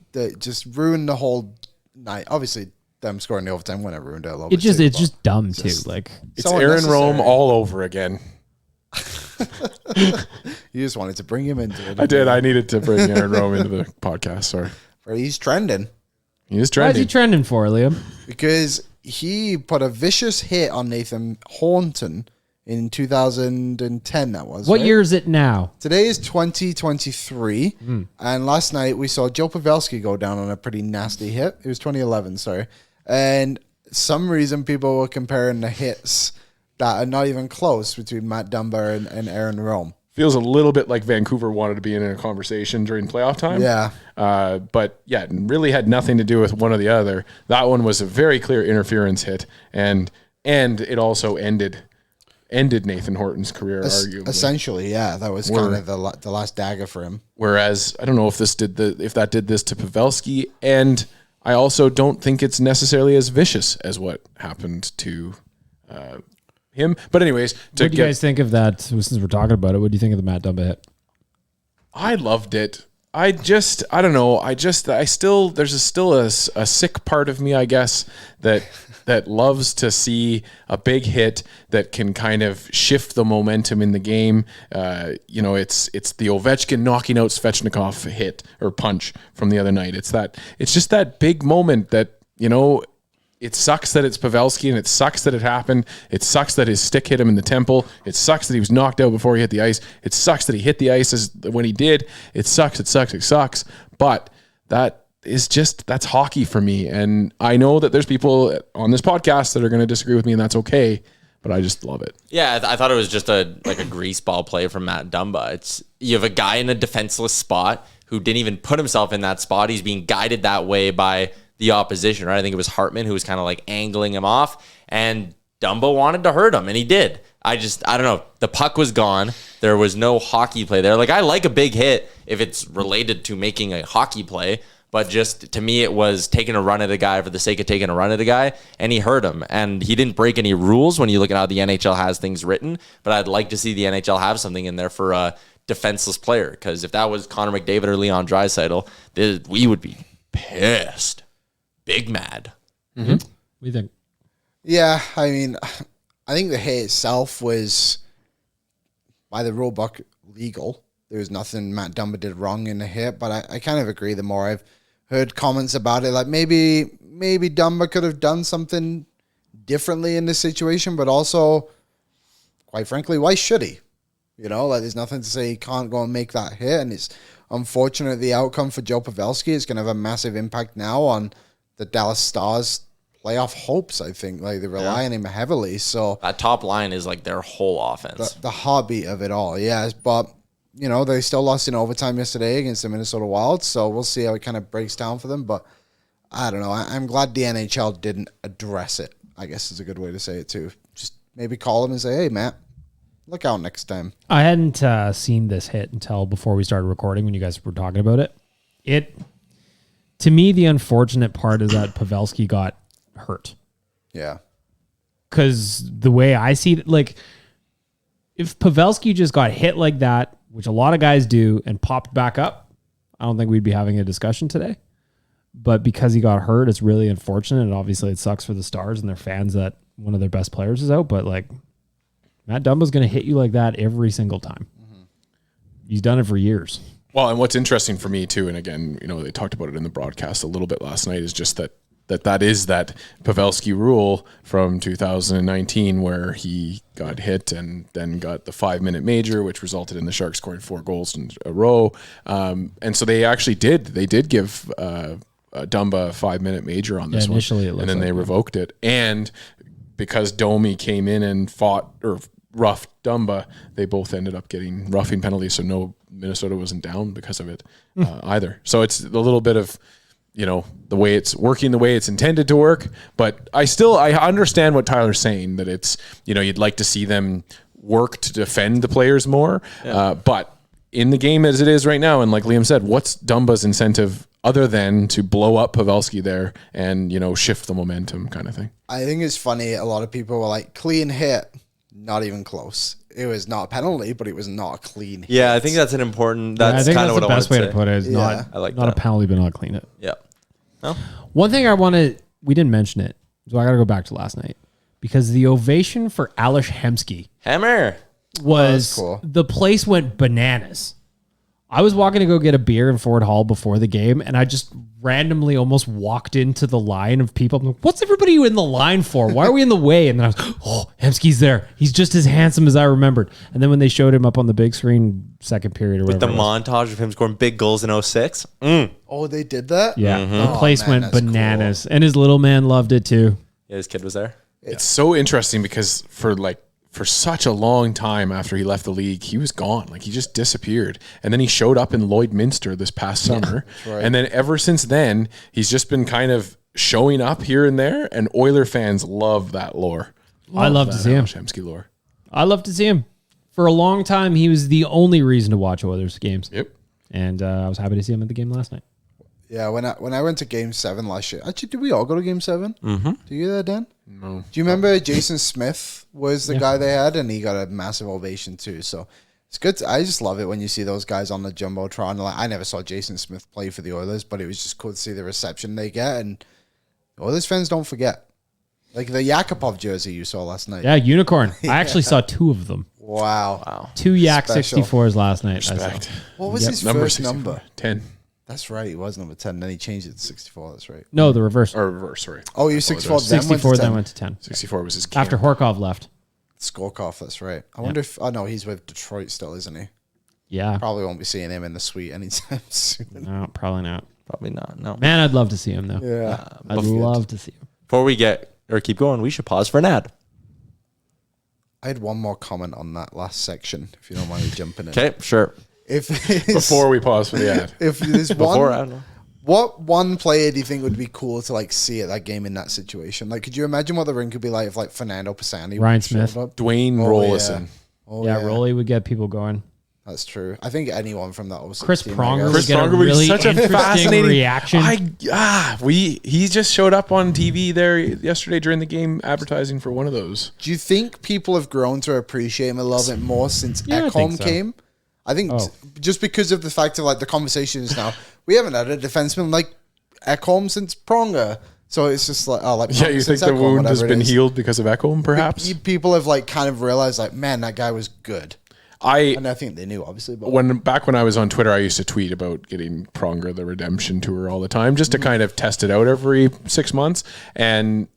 ruined the whole night. Obviously, them scoring the overtime winner ruined it a little bit. It's just dumb, too. Like It's so Aaron unnecessary. Rome all over again. You just wanted to bring him into it. I did. I needed to bring Aaron Rome into the podcast. Sorry. He's trending. He is Why is trending. he trending for, Liam? Because he put a vicious hit on Nathan Horton in 2010, that was. What right? year is it now? Today is 2023. And last night we saw Joe Pavelski go down on a pretty nasty hit. It was 2011, sorry. And some reason people were comparing the hits that are not even close between Matt Dumba and Aaron Rome. Feels a little bit like Vancouver wanted to be in a conversation during playoff time. Yeah. But yeah, it really had nothing to do with one or the other. That one was a very clear interference hit, and it also ended Nathan Horton's career, arguably. Essentially, yeah. That was kind of the last dagger for him. Whereas I don't know if that did this to Pavelski, and I also don't think it's necessarily as vicious as what happened to him. But anyways, What do you guys think of that? Since we're talking about it, what do you think of the Matt Dumba hit? I loved it. I don't know. There's still a sick part of me, I guess, that loves to see a big hit that can kind of shift the momentum in the game. It's the Ovechkin knocking out Svechnikov hit or punch from the other night. It's just that big moment that, it sucks that it's Pavelski, and it sucks that it happened. It sucks that his stick hit him in the temple. It sucks that he was knocked out before he hit the ice. It sucks that he hit the ice when he did. It sucks. But that's hockey for me. And I know that there's people on this podcast that are going to disagree with me, and that's okay. But I just love it. Yeah, I thought it was just a grease ball play from Matt Dumba. You have a guy in a defenseless spot who didn't even put himself in that spot. He's being guided that way by the opposition, right? I think it was Hartman who was kind of like angling him off, and Dumba wanted to hurt him, and he did. I don't know. The puck was gone. There was no hockey play there. Like, I like a big hit if it's related to making a hockey play, but just to me, it was taking a run at a guy for the sake of taking a run at a guy, and he hurt him. And he didn't break any rules when you look at how the NHL has things written, but I'd like to see the NHL have something in there for a defenseless player, because if that was Connor McDavid or Leon Draisaitl, we would be pissed. Big mad. Mm-hmm. What do you think? Yeah, I mean, I think the hit itself was, by the rule book, legal. There was nothing Matt Dumba did wrong in the hit, but I kind of agree. The more I've heard comments about it, like maybe Dumba could have done something differently in this situation, but also, quite frankly, why should he? You know, like, there's nothing to say he can't go and make that hit, and it's unfortunate the outcome for Joe Pavelski is going to have a massive impact now on the Dallas Stars' playoff hopes. I think, like, they rely on him heavily. So that top line is like their whole offense, the heartbeat of it all. Yes, but you know, they still lost in overtime yesterday against the Minnesota Wild, so we'll see how it kind of breaks down for them. But I don't know. I'm glad the NHL didn't address it, I guess is a good way to say it too. Just maybe call him and say, hey, Matt, look out next time. I hadn't seen this hit until before we started recording when you guys were talking about it. To me, the unfortunate part is that Pavelski got hurt. Yeah. Because the way I see it, like, if Pavelski just got hit like that, which a lot of guys do, and popped back up, I don't think we'd be having a discussion today. But because he got hurt, it's really unfortunate. And obviously it sucks for the Stars and their fans that one of their best players is out. But, like, Matt Dumba's going to hit you like that every single time. Mm-hmm. He's done it for years. Well, and what's interesting for me too, and again, you know, they talked about it in the broadcast a little bit last night, is just that is that Pavelski rule from 2019 where he got hit and then got the 5-minute major, which resulted in the Sharks scoring 4 goals in a row. And so they did give Dumba a 5-minute major on this one. Initially it looked and then like they revoked it. And because Domi came in and roughed Dumba, they both ended up getting roughing penalties. So no, Minnesota wasn't down because of it either. So it's a little bit of, you know, the way it's working, the way it's intended to work. But I understand what Tyler's saying, that it's, you know, you'd like to see them work to defend the players more. Yeah. But in the game as it is right now, and like Liam said, what's Dumba's incentive other than to blow up Pavelski there and, you know, shift the momentum kind of thing? I think it's funny. A lot of people were like, clean hit, not even close. It was not a penalty, but it was not a clean hit. Yeah, I think that's an important. That's kind of what I want to say. the best way to put it. Is not a penalty, but not a clean hit. Yeah. No. One thing we didn't mention it, so I got to go back to last night, because the ovation for Ales Hemsky was cool. The place went bananas. I was walking to go get a beer in Ford Hall before the game, and I just randomly almost walked into the line of people. I'm like, what's everybody in the line for? Why are we in the way? And then I was, oh, Hemsky's there. He's just as handsome as I remembered. And then when they showed him up on the big screen, second period or whatever. With the montage of him scoring big goals in 06. Oh, they did that? Yeah. The place went bananas. Cool. And his little man loved it too. Yeah, his kid was there. It's so interesting because for such a long time after he left the league, he was gone. Like, he just disappeared. And then he showed up in Lloydminster this past summer. Right. And then ever since then, he's just been kind of showing up here and there. And Oiler fans love that lore. I love to see him. Shemsky lore. I love to see him. For a long time, he was the only reason to watch Oilers games. Yep. And I was happy to see him at the game last night. Yeah, when I went to Game 7 last year. Actually, did we all go to Game 7? Mm-hmm. Do you hear that, Dan? No. Do you remember Jason Smith was the guy they had, and he got a massive ovation too. So it's good. I just love it when you see those guys on the Jumbotron. Like, I never saw Jason Smith play for the Oilers, but it was just cool to see the reception they get. And Oilers fans don't forget. Like the Yakupov jersey you saw last night. Yeah, unicorn. I actually saw 2 of them. Wow. 2 Yak Special. 64s last night. Respect. What was his first number? 10. That's right. He was number 10. Then he changed it to 64. That's right. No, the reverse. Or reverse, sorry. Oh, he was 64. 64, then went to 10. 64 was his After Horkov left. Skorkov, that's right. I wonder if... Oh, no, he's with Detroit still, isn't he? Yeah. Probably won't be seeing him in the suite anytime soon. No, probably not. Probably not. No. Man, I'd love to see him, though. Yeah. I'd love to see him. Before we keep going, we should pause for an ad. I had one more comment on that last section, if you don't mind me jumping in. Okay, sure. Before we pause for the ad. If there's Before, I don't know. what one player do you think would be cool to like see at that game in that situation? Like, could you imagine what the ring could be like if like Fernando Pisani, Ryan showed Smith. up? Dwayne Oh, Rollison. yeah. Oh, Yeah, Rolly would get people going. That's true. I think anyone from that was Chris Pronger would Chris get a Pronger would be really such a interesting fascinating reaction. He just showed up on TV there yesterday during the game advertising for one of those. Do you think people have grown to appreciate him a little bit more since Yeah, I think Ekholm so. came? I think just because of the fact of like the conversations now, we haven't had a defenseman like Ekholm since Pronger. So it's just like, oh, like Yeah, you think since the Ekholm, wound has whatever it been is. healed because of Ekholm, perhaps? People have like kind of realized like, man, that guy was good. And I think they knew, obviously. But Back when I was on Twitter, I used to tweet about getting Pronger the Redemption Tour all the time, just to kind of test it out every 6 months. And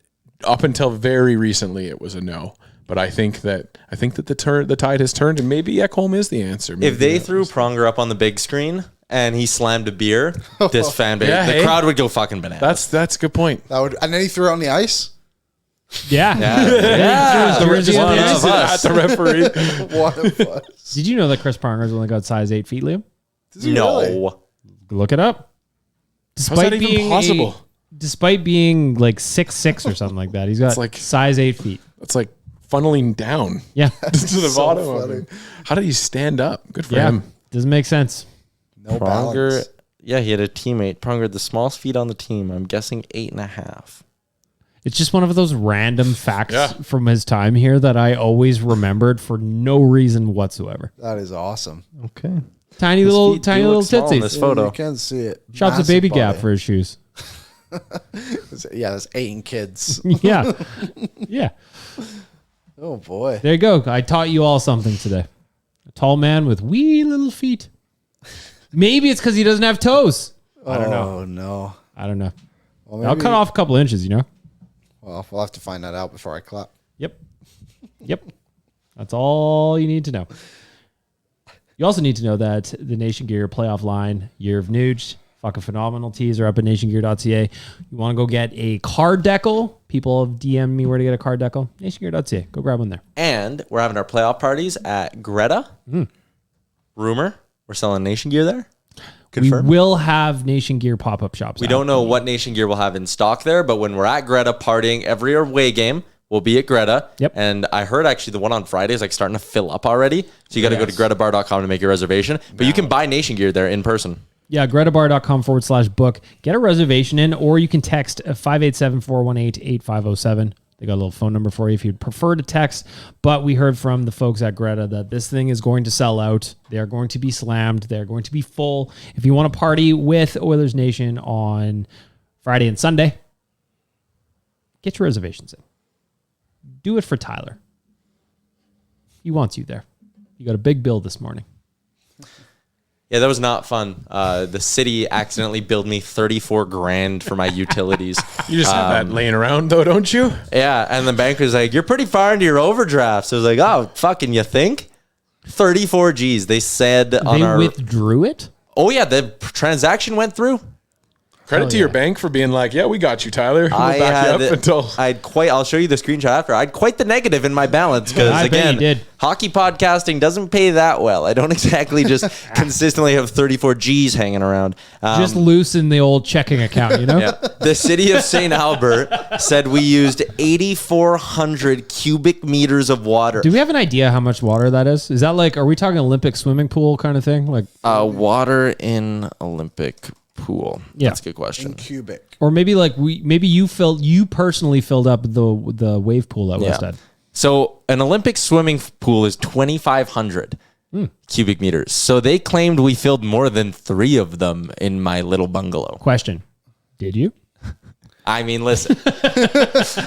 up until very recently, it was a no. But I think that the tide has turned, and maybe Ekholm is the answer. Maybe If they threw Pronger up on the big screen and he slammed a beer, this fan base, Yeah, the hey. crowd would go fucking bananas. that's a good point. that would, and then he threw it on the ice. Yeah. Yeah. The Rizzy One on the of ice. us. At the referee. One of us. Did you know that Chris Pronger's only got size 8 feet, Liam? Does he No. really? Look it up. How's that even possible? Despite being like 6'6" or something like that, he's got like- size 8 feet. It's like funneling down Yeah. to the So bottom of funny. him. How did he stand up? Good for Yeah. him. Doesn't make sense. No Pronger, balance. yeah, he had a teammate. Pronger had the smallest feet on the team. I'm guessing 8.5. It's just one of those random facts Yeah. from his time here that I always remembered for no reason whatsoever. That is awesome. Okay. Tiny His little feet do look small in this tootsies. photo. You can see it. Shops a Massive baby gap body. for his shoes. Yeah, that's 8 kids. Yeah. Yeah. Oh boy. There you go. I taught you all something today. A tall man with wee little feet. Maybe it's because he doesn't have toes. I don't know. Oh no. I don't know. Well, I'll cut off a couple inches, you know? Well, we'll have to find that out before I clap. Yep. Yep. That's all you need to know. You also need to know that the Nation Gear playoff line, Year of Nuge, fucking phenomenal tees are up at nationgear.ca. You want to go get a card decal? People have DM'd me where to get a card decal. Nationgear.ca. Go grab one there. And we're having our playoff parties at Greta. Rumor, we're selling Nation Gear there. Confirmed. We will have Nation Gear pop-up shops. We don't know what Nation Gear will have in stock there, but when we're at Greta partying, every away game will be at Greta. Yep. And I heard actually the one on Friday is like starting to fill up already. So you got to go to gretabar.com to make your reservation. But you can buy Nation Gear there in person. Yeah, gretabar.com/book. Get a reservation in, or you can text 587-418-8507. They got a little phone number for you if you'd prefer to text. But we heard from the folks at Greta that this thing is going to sell out. They are going to be slammed. They're going to be full. If you want to party with Oilers Nation on Friday and Sunday, get your reservations in. Do it for Tyler. He wants you there. You got a big bill this morning. Yeah, that was not fun. The city accidentally billed me $34,000 for my utilities. You just have that laying around, though, don't you? Yeah, and the bank was like, "You're pretty far into your overdraft." So I was like, "Oh, fucking, you think?" 34 G's. They said on They our. withdrew it? Oh yeah, the transaction went through. Credit to your bank for being like, yeah, we got you, Tyler. We'll back you up until... I'll show you the screenshot after. I had quite the negative in my balance because I bet again, you did. hockey podcasting doesn't pay that well. I don't exactly just consistently have 34 G's hanging around. Just loosen the old checking account, you know? Yeah. The city of St. Albert said we used 8,400 cubic meters of water. Do we have an idea how much water that is? Is that like, are we talking Olympic swimming pool kind of thing? Like, Water in Olympic pool. Yeah. That's a good question. In cubic. or maybe like you personally filled up the wave pool at West End. So an Olympic swimming pool is 2,500 cubic meters. So they claimed we filled more than 3 of them in my little bungalow. Question: did you? I mean, listen,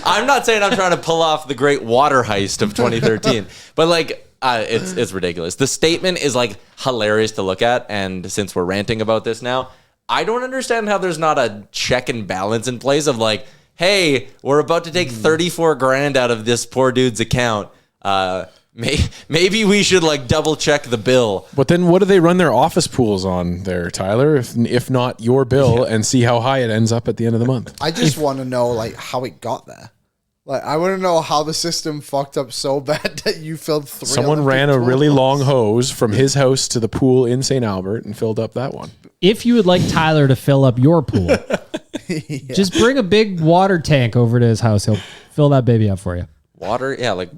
I'm not saying I'm trying to pull off the great water heist of 2013, but like, it's ridiculous. The statement is like hilarious to look at. And since we're ranting about this now, I don't understand how there's not a check and balance in place of like, hey, we're about to take 34 grand out of this poor dude's account. Maybe we should like double check the bill. But then what do they run their office pools on there, Tyler? If not your bill, and see how high it ends up at the end of the month. I just want to know like how it got there. Like, I want to know how the system fucked up so bad that you filled 3. Someone ran a really long hose from his house to the pool in St. Albert and filled up that one. If you would like Tyler to fill up your pool, just bring a big water tank over to his house. He'll fill that baby up for you. Water, yeah, like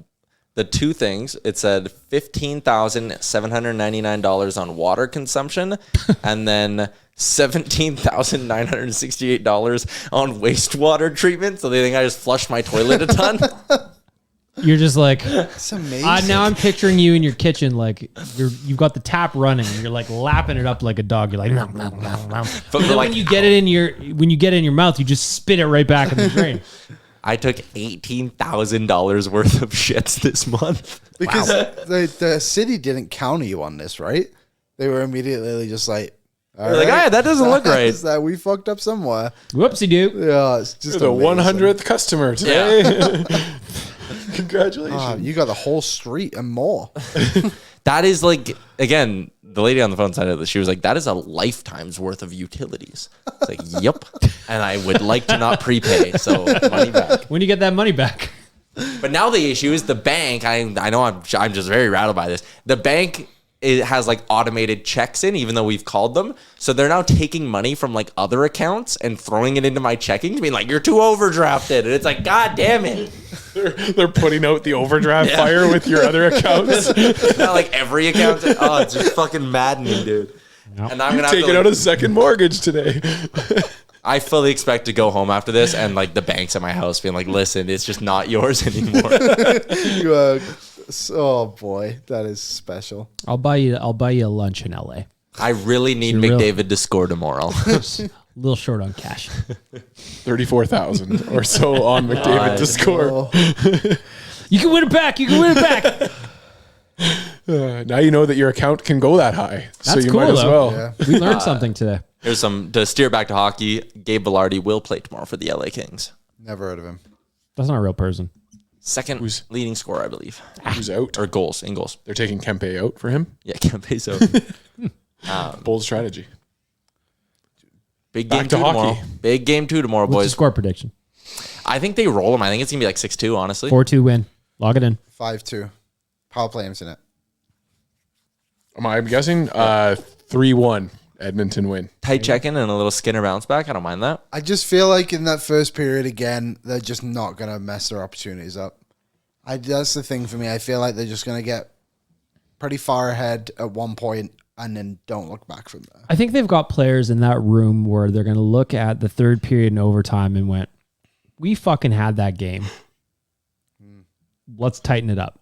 the two things. It said $15,799 on water consumption, and then $17,968 on wastewater treatment. So they think I just flushed my toilet a ton. You're just like, It's amazing. now I'm picturing you in your kitchen, like you've got the tap running, and you're like lapping it up like a dog. You're like, nom, nom, nom, nom. But And then like, when you get it in your mouth, you just spit it right back in the drain. I took $18,000 worth of shits this month. Because the city didn't counter you on this, right? They were immediately just like, all They're like, "Ah, that doesn't look right." Is that we fucked up somewhere. Whoopsie doo. Yeah, it's just The amazing. 100th customer today. Congratulations. Ah, you got the whole street and more. That is like, again, the lady on the phone said it. She was like, that is a lifetime's worth of utilities. It's like, yep. And I would like to not prepay. So money back. When you get that money back. But now the issue is the bank. I know I'm just very rattled by this. The bank, it has like automated checks in, even though we've called them. So they're now taking money from like other accounts and throwing it into my checking, being like, you're too overdrafted. And it's like, God damn it. They're putting out the overdraft fire with your other accounts. Not like every account. Oh, it's just fucking maddening, dude. And I'm gonna have Taking to, out a second mortgage today. I fully expect to go home after this and like the bank's at my house being like, listen, it's just not yours anymore. Oh boy, that is special. I'll buy you a lunch in LA. I really need Real- McDavid to score tomorrow. A little short on cash. 34,000 or so on McDavid to score. You can win it back. You can win it back. Now you know that your account can go that high. So That's you cool, might as though. well. Yeah. We learned something today. Here's to steer back to hockey. Gabe Velarde will play tomorrow for the LA Kings. Never heard of him. That's not a real person. Second leading scorer, I believe. Who's out? Or goals. They're taking Kempe out for him. Yeah, Kempe's out. Bold strategy. Big Back game to 2 hockey. tomorrow. Big game 2 tomorrow, What's the boys. score prediction? I think they roll them. I think it's going to be like 6-2, honestly. 4-2 win. Log it in. 5-2. Power play in it. Am I guessing? 3-1 Edmonton win. Tight check-in and a little Skinner bounce back. I don't mind that. I just feel like in that first period again, they're just not gonna mess their opportunities up. That's the thing for me. I feel like they're just gonna get pretty far ahead at one point and then don't look back from there. I think they've got players in that room where they're going to look at the third period and overtime and went, we fucking had that game. Let's tighten it up.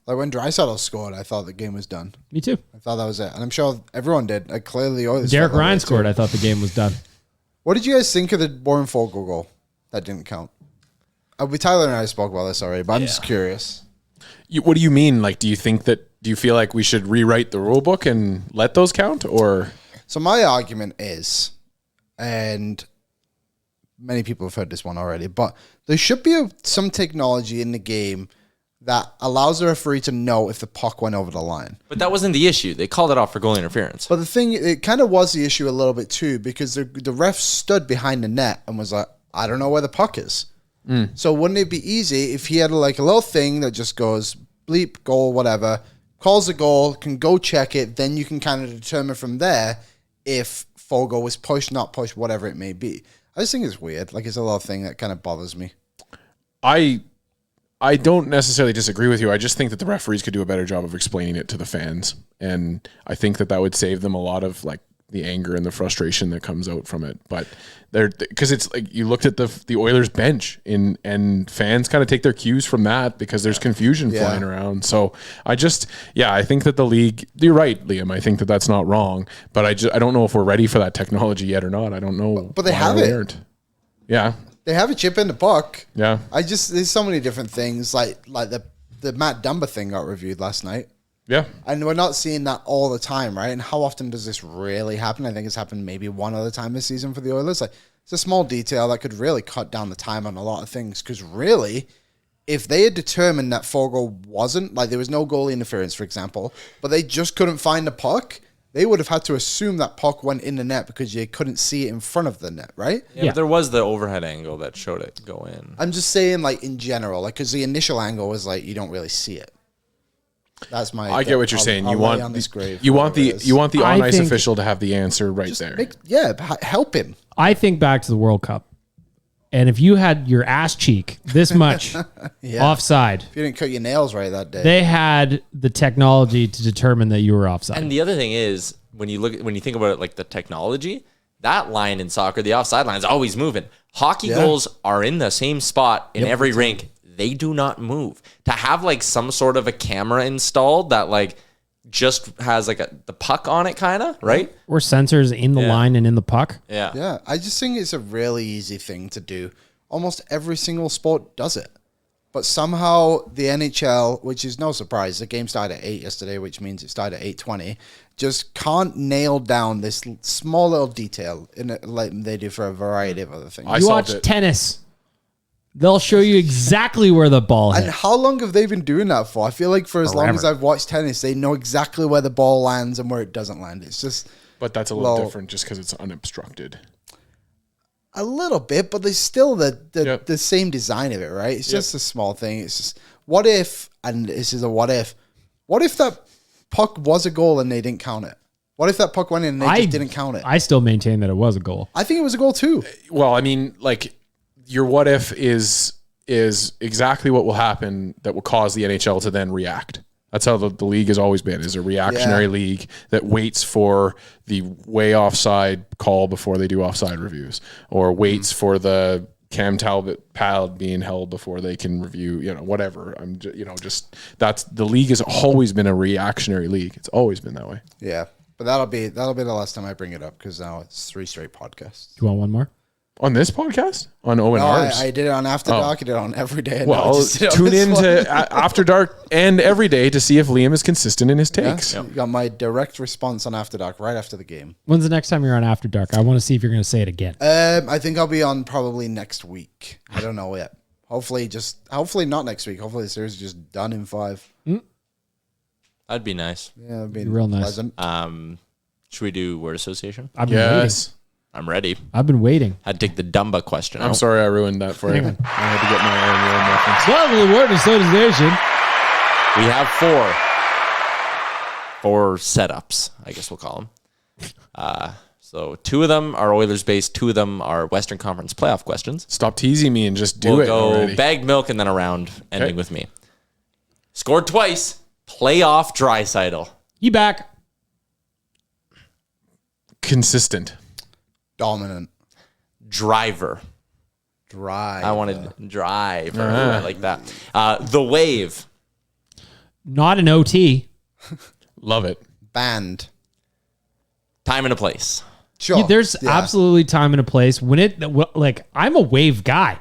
Like when Draisaitl scored, I thought the game was done. Me too. I thought that was it, and I'm sure everyone did. Like clearly, the Oilers Derek felt that Ryan way, scored. too. I thought the game was done. What did you guys think of the Warren Fogle goal? That didn't count. Tyler and I spoke about this already, but I'm just curious. What do you mean? Like, do you feel like we should rewrite the rule book and let those count? Or So my argument is, and many people have heard this one already, but there should be some technology in the game that allows the referee to know if the puck went over the line. But that wasn't the issue. They called it off for goalie interference. But the thing, it kind of was the issue a little bit too, because the ref stood behind the net and was like, I don't know where the puck is. So wouldn't it be easy if he had like a little thing that just goes bleep, goal, whatever, calls the goal, can go check it, then you can kind of determine from there if Fogo was pushed, not pushed, whatever it may be. I just think it's weird. Like, it's a little thing that kind of bothers me. I don't necessarily disagree with you. I just think that the referees could do a better job of explaining it to the fans. And I think that would save them a lot of like the anger and the frustration that comes out from it. But because it's like you looked at the Oilers bench and fans kind of take their cues from that because there's confusion flying around. So I think that the league, you're right, Liam. I think that that's not wrong, but I don't know if we're ready for that technology yet or not. I don't know. But they have it. Aren't. Yeah. They have a chip in the puck. Yeah. There's so many different things. Like the Matt Dumba thing got reviewed last night. Yeah. And we're not seeing that all the time, right? And how often does this really happen? I think it's happened maybe one other time this season for the Oilers. Like, it's a small detail that could really cut down the time on a lot of things. Because really, if they had determined that Fogle wasn't, like there was no goalie interference, for example, but they just couldn't find the puck, they would have had to assume that puck went in the net because you couldn't see it in front of the net, right? Yeah, but there was the overhead angle that showed it go in. I'm just saying, like, in general, like, because the initial angle was like, you don't really see it. That's my. I get what you're saying. I'll You lay want on this grave, you want whatever it is. the I on ice think- official to have the answer right there. Help him. I think back to the World Cup. And if you had your ass cheek this much offside, If you didn't cut your nails right that day. they had the technology to determine that you were offside. And the other thing is, when you think about it, like the technology, that line in soccer, the offside line is always moving. Hockey goals are in the same spot in every rink. They do not move. To have like some sort of a camera installed that like just has like the puck on it, kind of, right? Or sensors in the line and in the puck. Yeah. Yeah, I just think it's a really easy thing to do. Almost every single sport does it. But somehow the NHL, which is no surprise, the game started at 8 yesterday, which means it started at 8:20, just can't nail down this small little detail in it like they do for a variety of other things. I You solved watch it. tennis. They'll show you exactly where the ball And hit. how long have they been doing that for? I feel like for as long as Forever. I've watched tennis, they know exactly where the ball lands and where it doesn't land. It's just But that's a little Well- different just because it's unobstructed. a little bit, but there's still the Yep. the same design of it, right? It's just a small thing. It's just, what if, and this is a what if that puck was a goal and they didn't count it? What if that puck went in and they just didn't count it? I still maintain that it was a goal. I think it was a goal too. Well, I mean, like your what if is exactly what will happen that will cause the NHL to then react. That's how the league has always been, is a reactionary league that waits for the way offside call before they do offside reviews, or waits for the Cam Talbot pad being held before they can review, whatever. Just that's the league has always been a reactionary league. It's always been that way. Yeah, but that'll be the last time I bring it up because now it's 3 straight podcasts. You want one more? On this podcast? On Owen No, R's? I did it on After Dark. I did it on every day. and now I Well, just did it on tune this in one. to After Dark and every day to see if Liam is consistent in his takes. You got my direct response on After Dark right after the game. When's the next time you're on After Dark? I want to see if you're going to say it again. I think I'll be on probably next week. I don't know yet. Hopefully not next week. Hopefully the series is just done in 5. That'd be nice. Yeah, it'd be Real nice. pleasant. Should we do word association? I've been waiting. Yes. I'm ready. I've been waiting. I'd take the Dumba question I'm out. sorry I ruined that for you. Hang on. I had to get my own reference. Well, the word association. We have 4. 4 setups, I guess we'll call them. So 2 of them are Oilers based. 2 of them are Western Conference playoff questions. Stop teasing me and just do We'll it go already. bagged milk and then a round ending Okay. with me. Scored twice. Playoff Draisaitl. You back. Consistent. Dominant. Driver. Drive. I wanted driver. I like that. The Wave. Not an OT. Love it. Band. Time and a place. Sure. There's Yeah. absolutely time and a place. I'm a wave guy.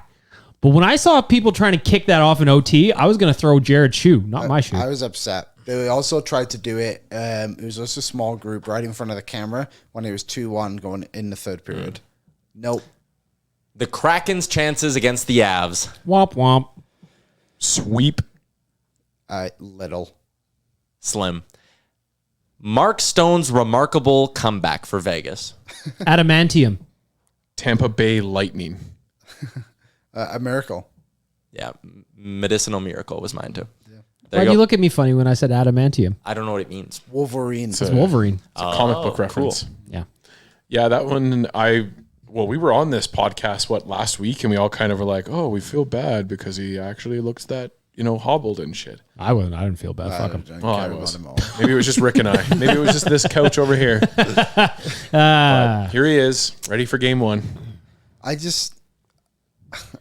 But when I saw people trying to kick that off in OT, I was going to throw Jared's shoe, not my shoe. I was upset. They also tried to do it. It was just a small group right in front of the camera when it was 2-1 going in the third period. Nope. The Kraken's chances against the Avs. Womp womp. Sweep. Little. Slim. Mark Stone's remarkable comeback for Vegas. Adamantium. Tampa Bay Lightning. A miracle. Yeah, medicinal miracle was mine too. There Why'd you you go. look at me funny when I said adamantium? I don't know what it means. Wolverine. It's Wolverine. It's a comic book reference. cool. Yeah. Yeah, that one we were on this podcast last week, and we all kind of were like, "Oh, we feel bad because he actually looks that hobbled and shit." I didn't feel bad. Fuck him. don't Oh, care I about was. him all. Maybe it was just Rick and I. Maybe it was just this couch over here. But here he is, ready for game 1.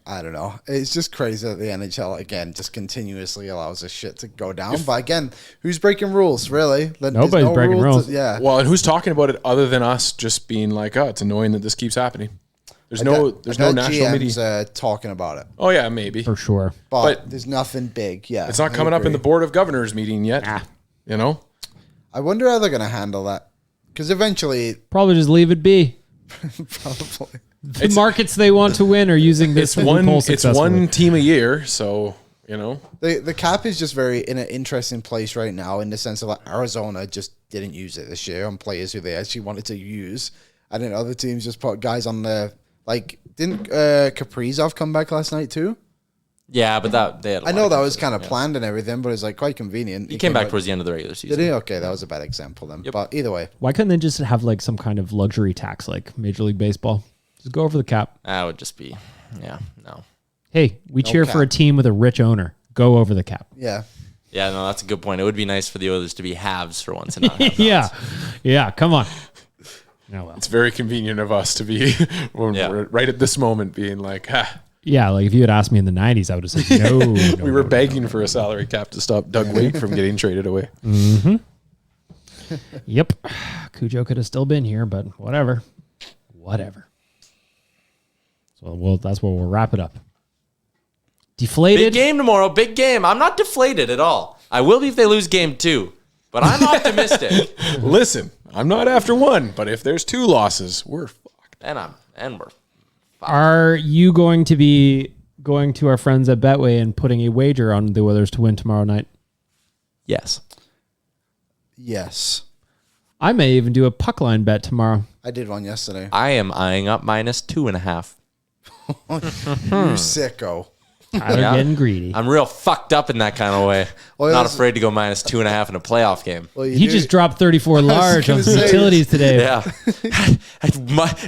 I don't know. It's just crazy that the NHL, again, just continuously allows this shit to go down. But again, who's breaking rules, really? There's Nobody's breaking rule rules. yeah. Well, and who's talking about it other than us just being like, "Oh, it's annoying that this keeps happening." There's no national GMs, media. talking about it. Oh yeah, maybe. For sure. But But there's nothing big. Yeah. It's not I coming up in the agree. Board of Governors meeting yet. You know, I wonder how they're going to handle that. Because eventually, Probably just leave it be. probably. The markets they want to win are using this loophole it's successfully. one team a year, so you know. The cap is just very in an interesting place right now in the sense of like Arizona just didn't use it this year on players who they actually wanted to use. And then other teams just put guys on the, like, didn't Kaprizov come back last night too? Yeah, but they had a I lot know of that was consideration, kind of planned and everything, but it's like quite convenient. He came back towards the end of the regular season. Did he? Okay, that was a bad example then. Yep. But either way, Why couldn't they just have like some kind of luxury tax like Major League Baseball? Just go over the cap. That would just be, no. Hey, we cheer for a cap. team with a rich owner. Go over the cap. yeah. Yeah, no, that's a good point. It would be nice for the Oilers to be halves for once and not have Yeah. Yeah. Come on. Oh, well. It's very convenient of us to be when Yeah. we're right at this moment being like, Yeah. Like if you had asked me in the 90s, I would have said no. we were begging for a salary cap to stop Doug Weight from getting traded away. Yep. Cujo could have still been here, but whatever. Whatever. So that's where we'll wrap it up. Deflated. Big game tomorrow. Big game. I'm not deflated at all. I will be if they lose game 2, but I'm optimistic. Listen, I'm not after one, but if there's 2 losses, we're fucked. and we're Are you going to be going to our friends at Betway and putting a wager on the Oilers to win tomorrow night? yes. Yes. I may even do a puck line bet tomorrow. I did one yesterday. I am eyeing up -2.5. You sicko. Tyler Yeah. getting greedy. I'm real fucked up in that kind of way. Well, Not that's- afraid to go -2.5 in a playoff game. Well, you He do- just dropped 34 large on gonna some say- utilities today. Yeah.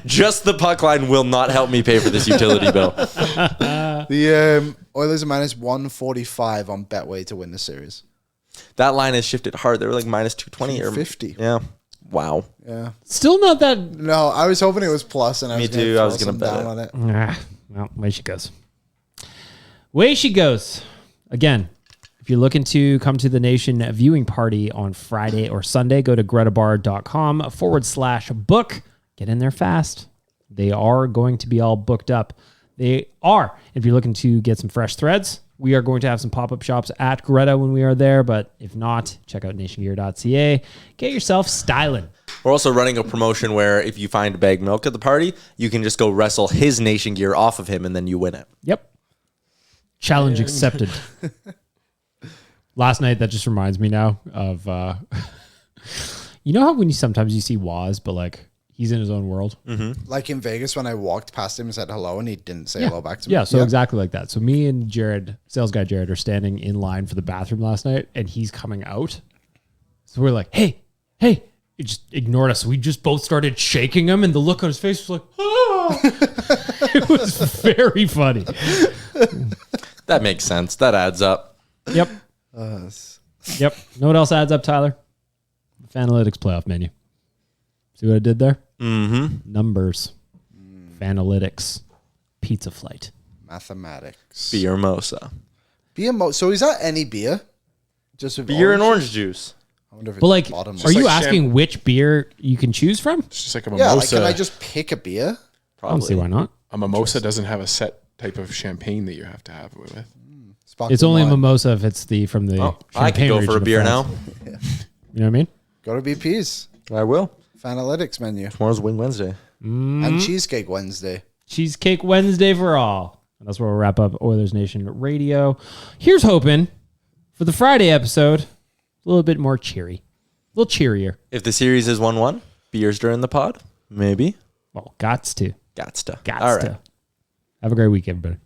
Just the puck line will not help me pay for this utility bill. The Oilers are -145 on Betway to win the series. That line has shifted hard. They were like -220 or 50. Yeah. Wow. Yeah. Still not that. No, I was hoping it was plus, and I Me was gonna too. I throw was gonna some bet down it. on it. Well, way she goes. Way she goes. Again, if you're looking to come to the Nation viewing party on Friday or Sunday, go to gretabar.com/book. Get in there fast. They are going to be all booked up. They are. If you're looking to get some fresh threads, we are going to have some pop-up shops at Greta when we are there. But if not, check out nationgear.ca. Get yourself styling. We're also running a promotion where if you find a bag of milk at the party, you can just go wrestle his Nation gear off of him and then you win it. Yep. Challenge accepted. Last night, that just reminds me now of, you know how when sometimes you see Waz, but like he's in his own world? Like in Vegas when I walked past him and said hello, and he didn't say hello back to me. Yeah, so exactly like that. So me and Jared, sales guy Jared, are standing in line for the bathroom last night, and he's coming out. So we're like, hey. He just ignored us. We just both started shaking him, and the look on his face was like, oh. It was very funny. That makes sense. That adds up. Yep. Yep. Know what else adds up, Tyler? Fanalytics playoff menu. See what I did there? Mm-hmm. Numbers. Fanalytics. Pizza flight. Mathematics. Beer mosa. So is that any beer? Just with Beer and orange juice. I wonder if it's But like, bottomless. are you like asking which beer you can choose from? It's just like a Yeah, mimosa. like, can I just pick a beer? I don't see why not. A mimosa doesn't have a set type of champagne that you have to have it with. Sparkling It's only a wine. mimosa if it's from the. I could Champagne go region for a of beer France. now. You know what I mean? Go to BP's. I will. Fanalytics menu. Tomorrow's Wing Wednesday. And Cheesecake Wednesday. Cheesecake Wednesday for all. And that's where we'll wrap up Oilers Nation Radio. Here's hoping for the Friday episode, a little bit more cheery, a little cheerier. If the series is 1-1, beers during the pod, maybe. Well, gots to. Gots to. Gots All right. to. Have a great week, everybody.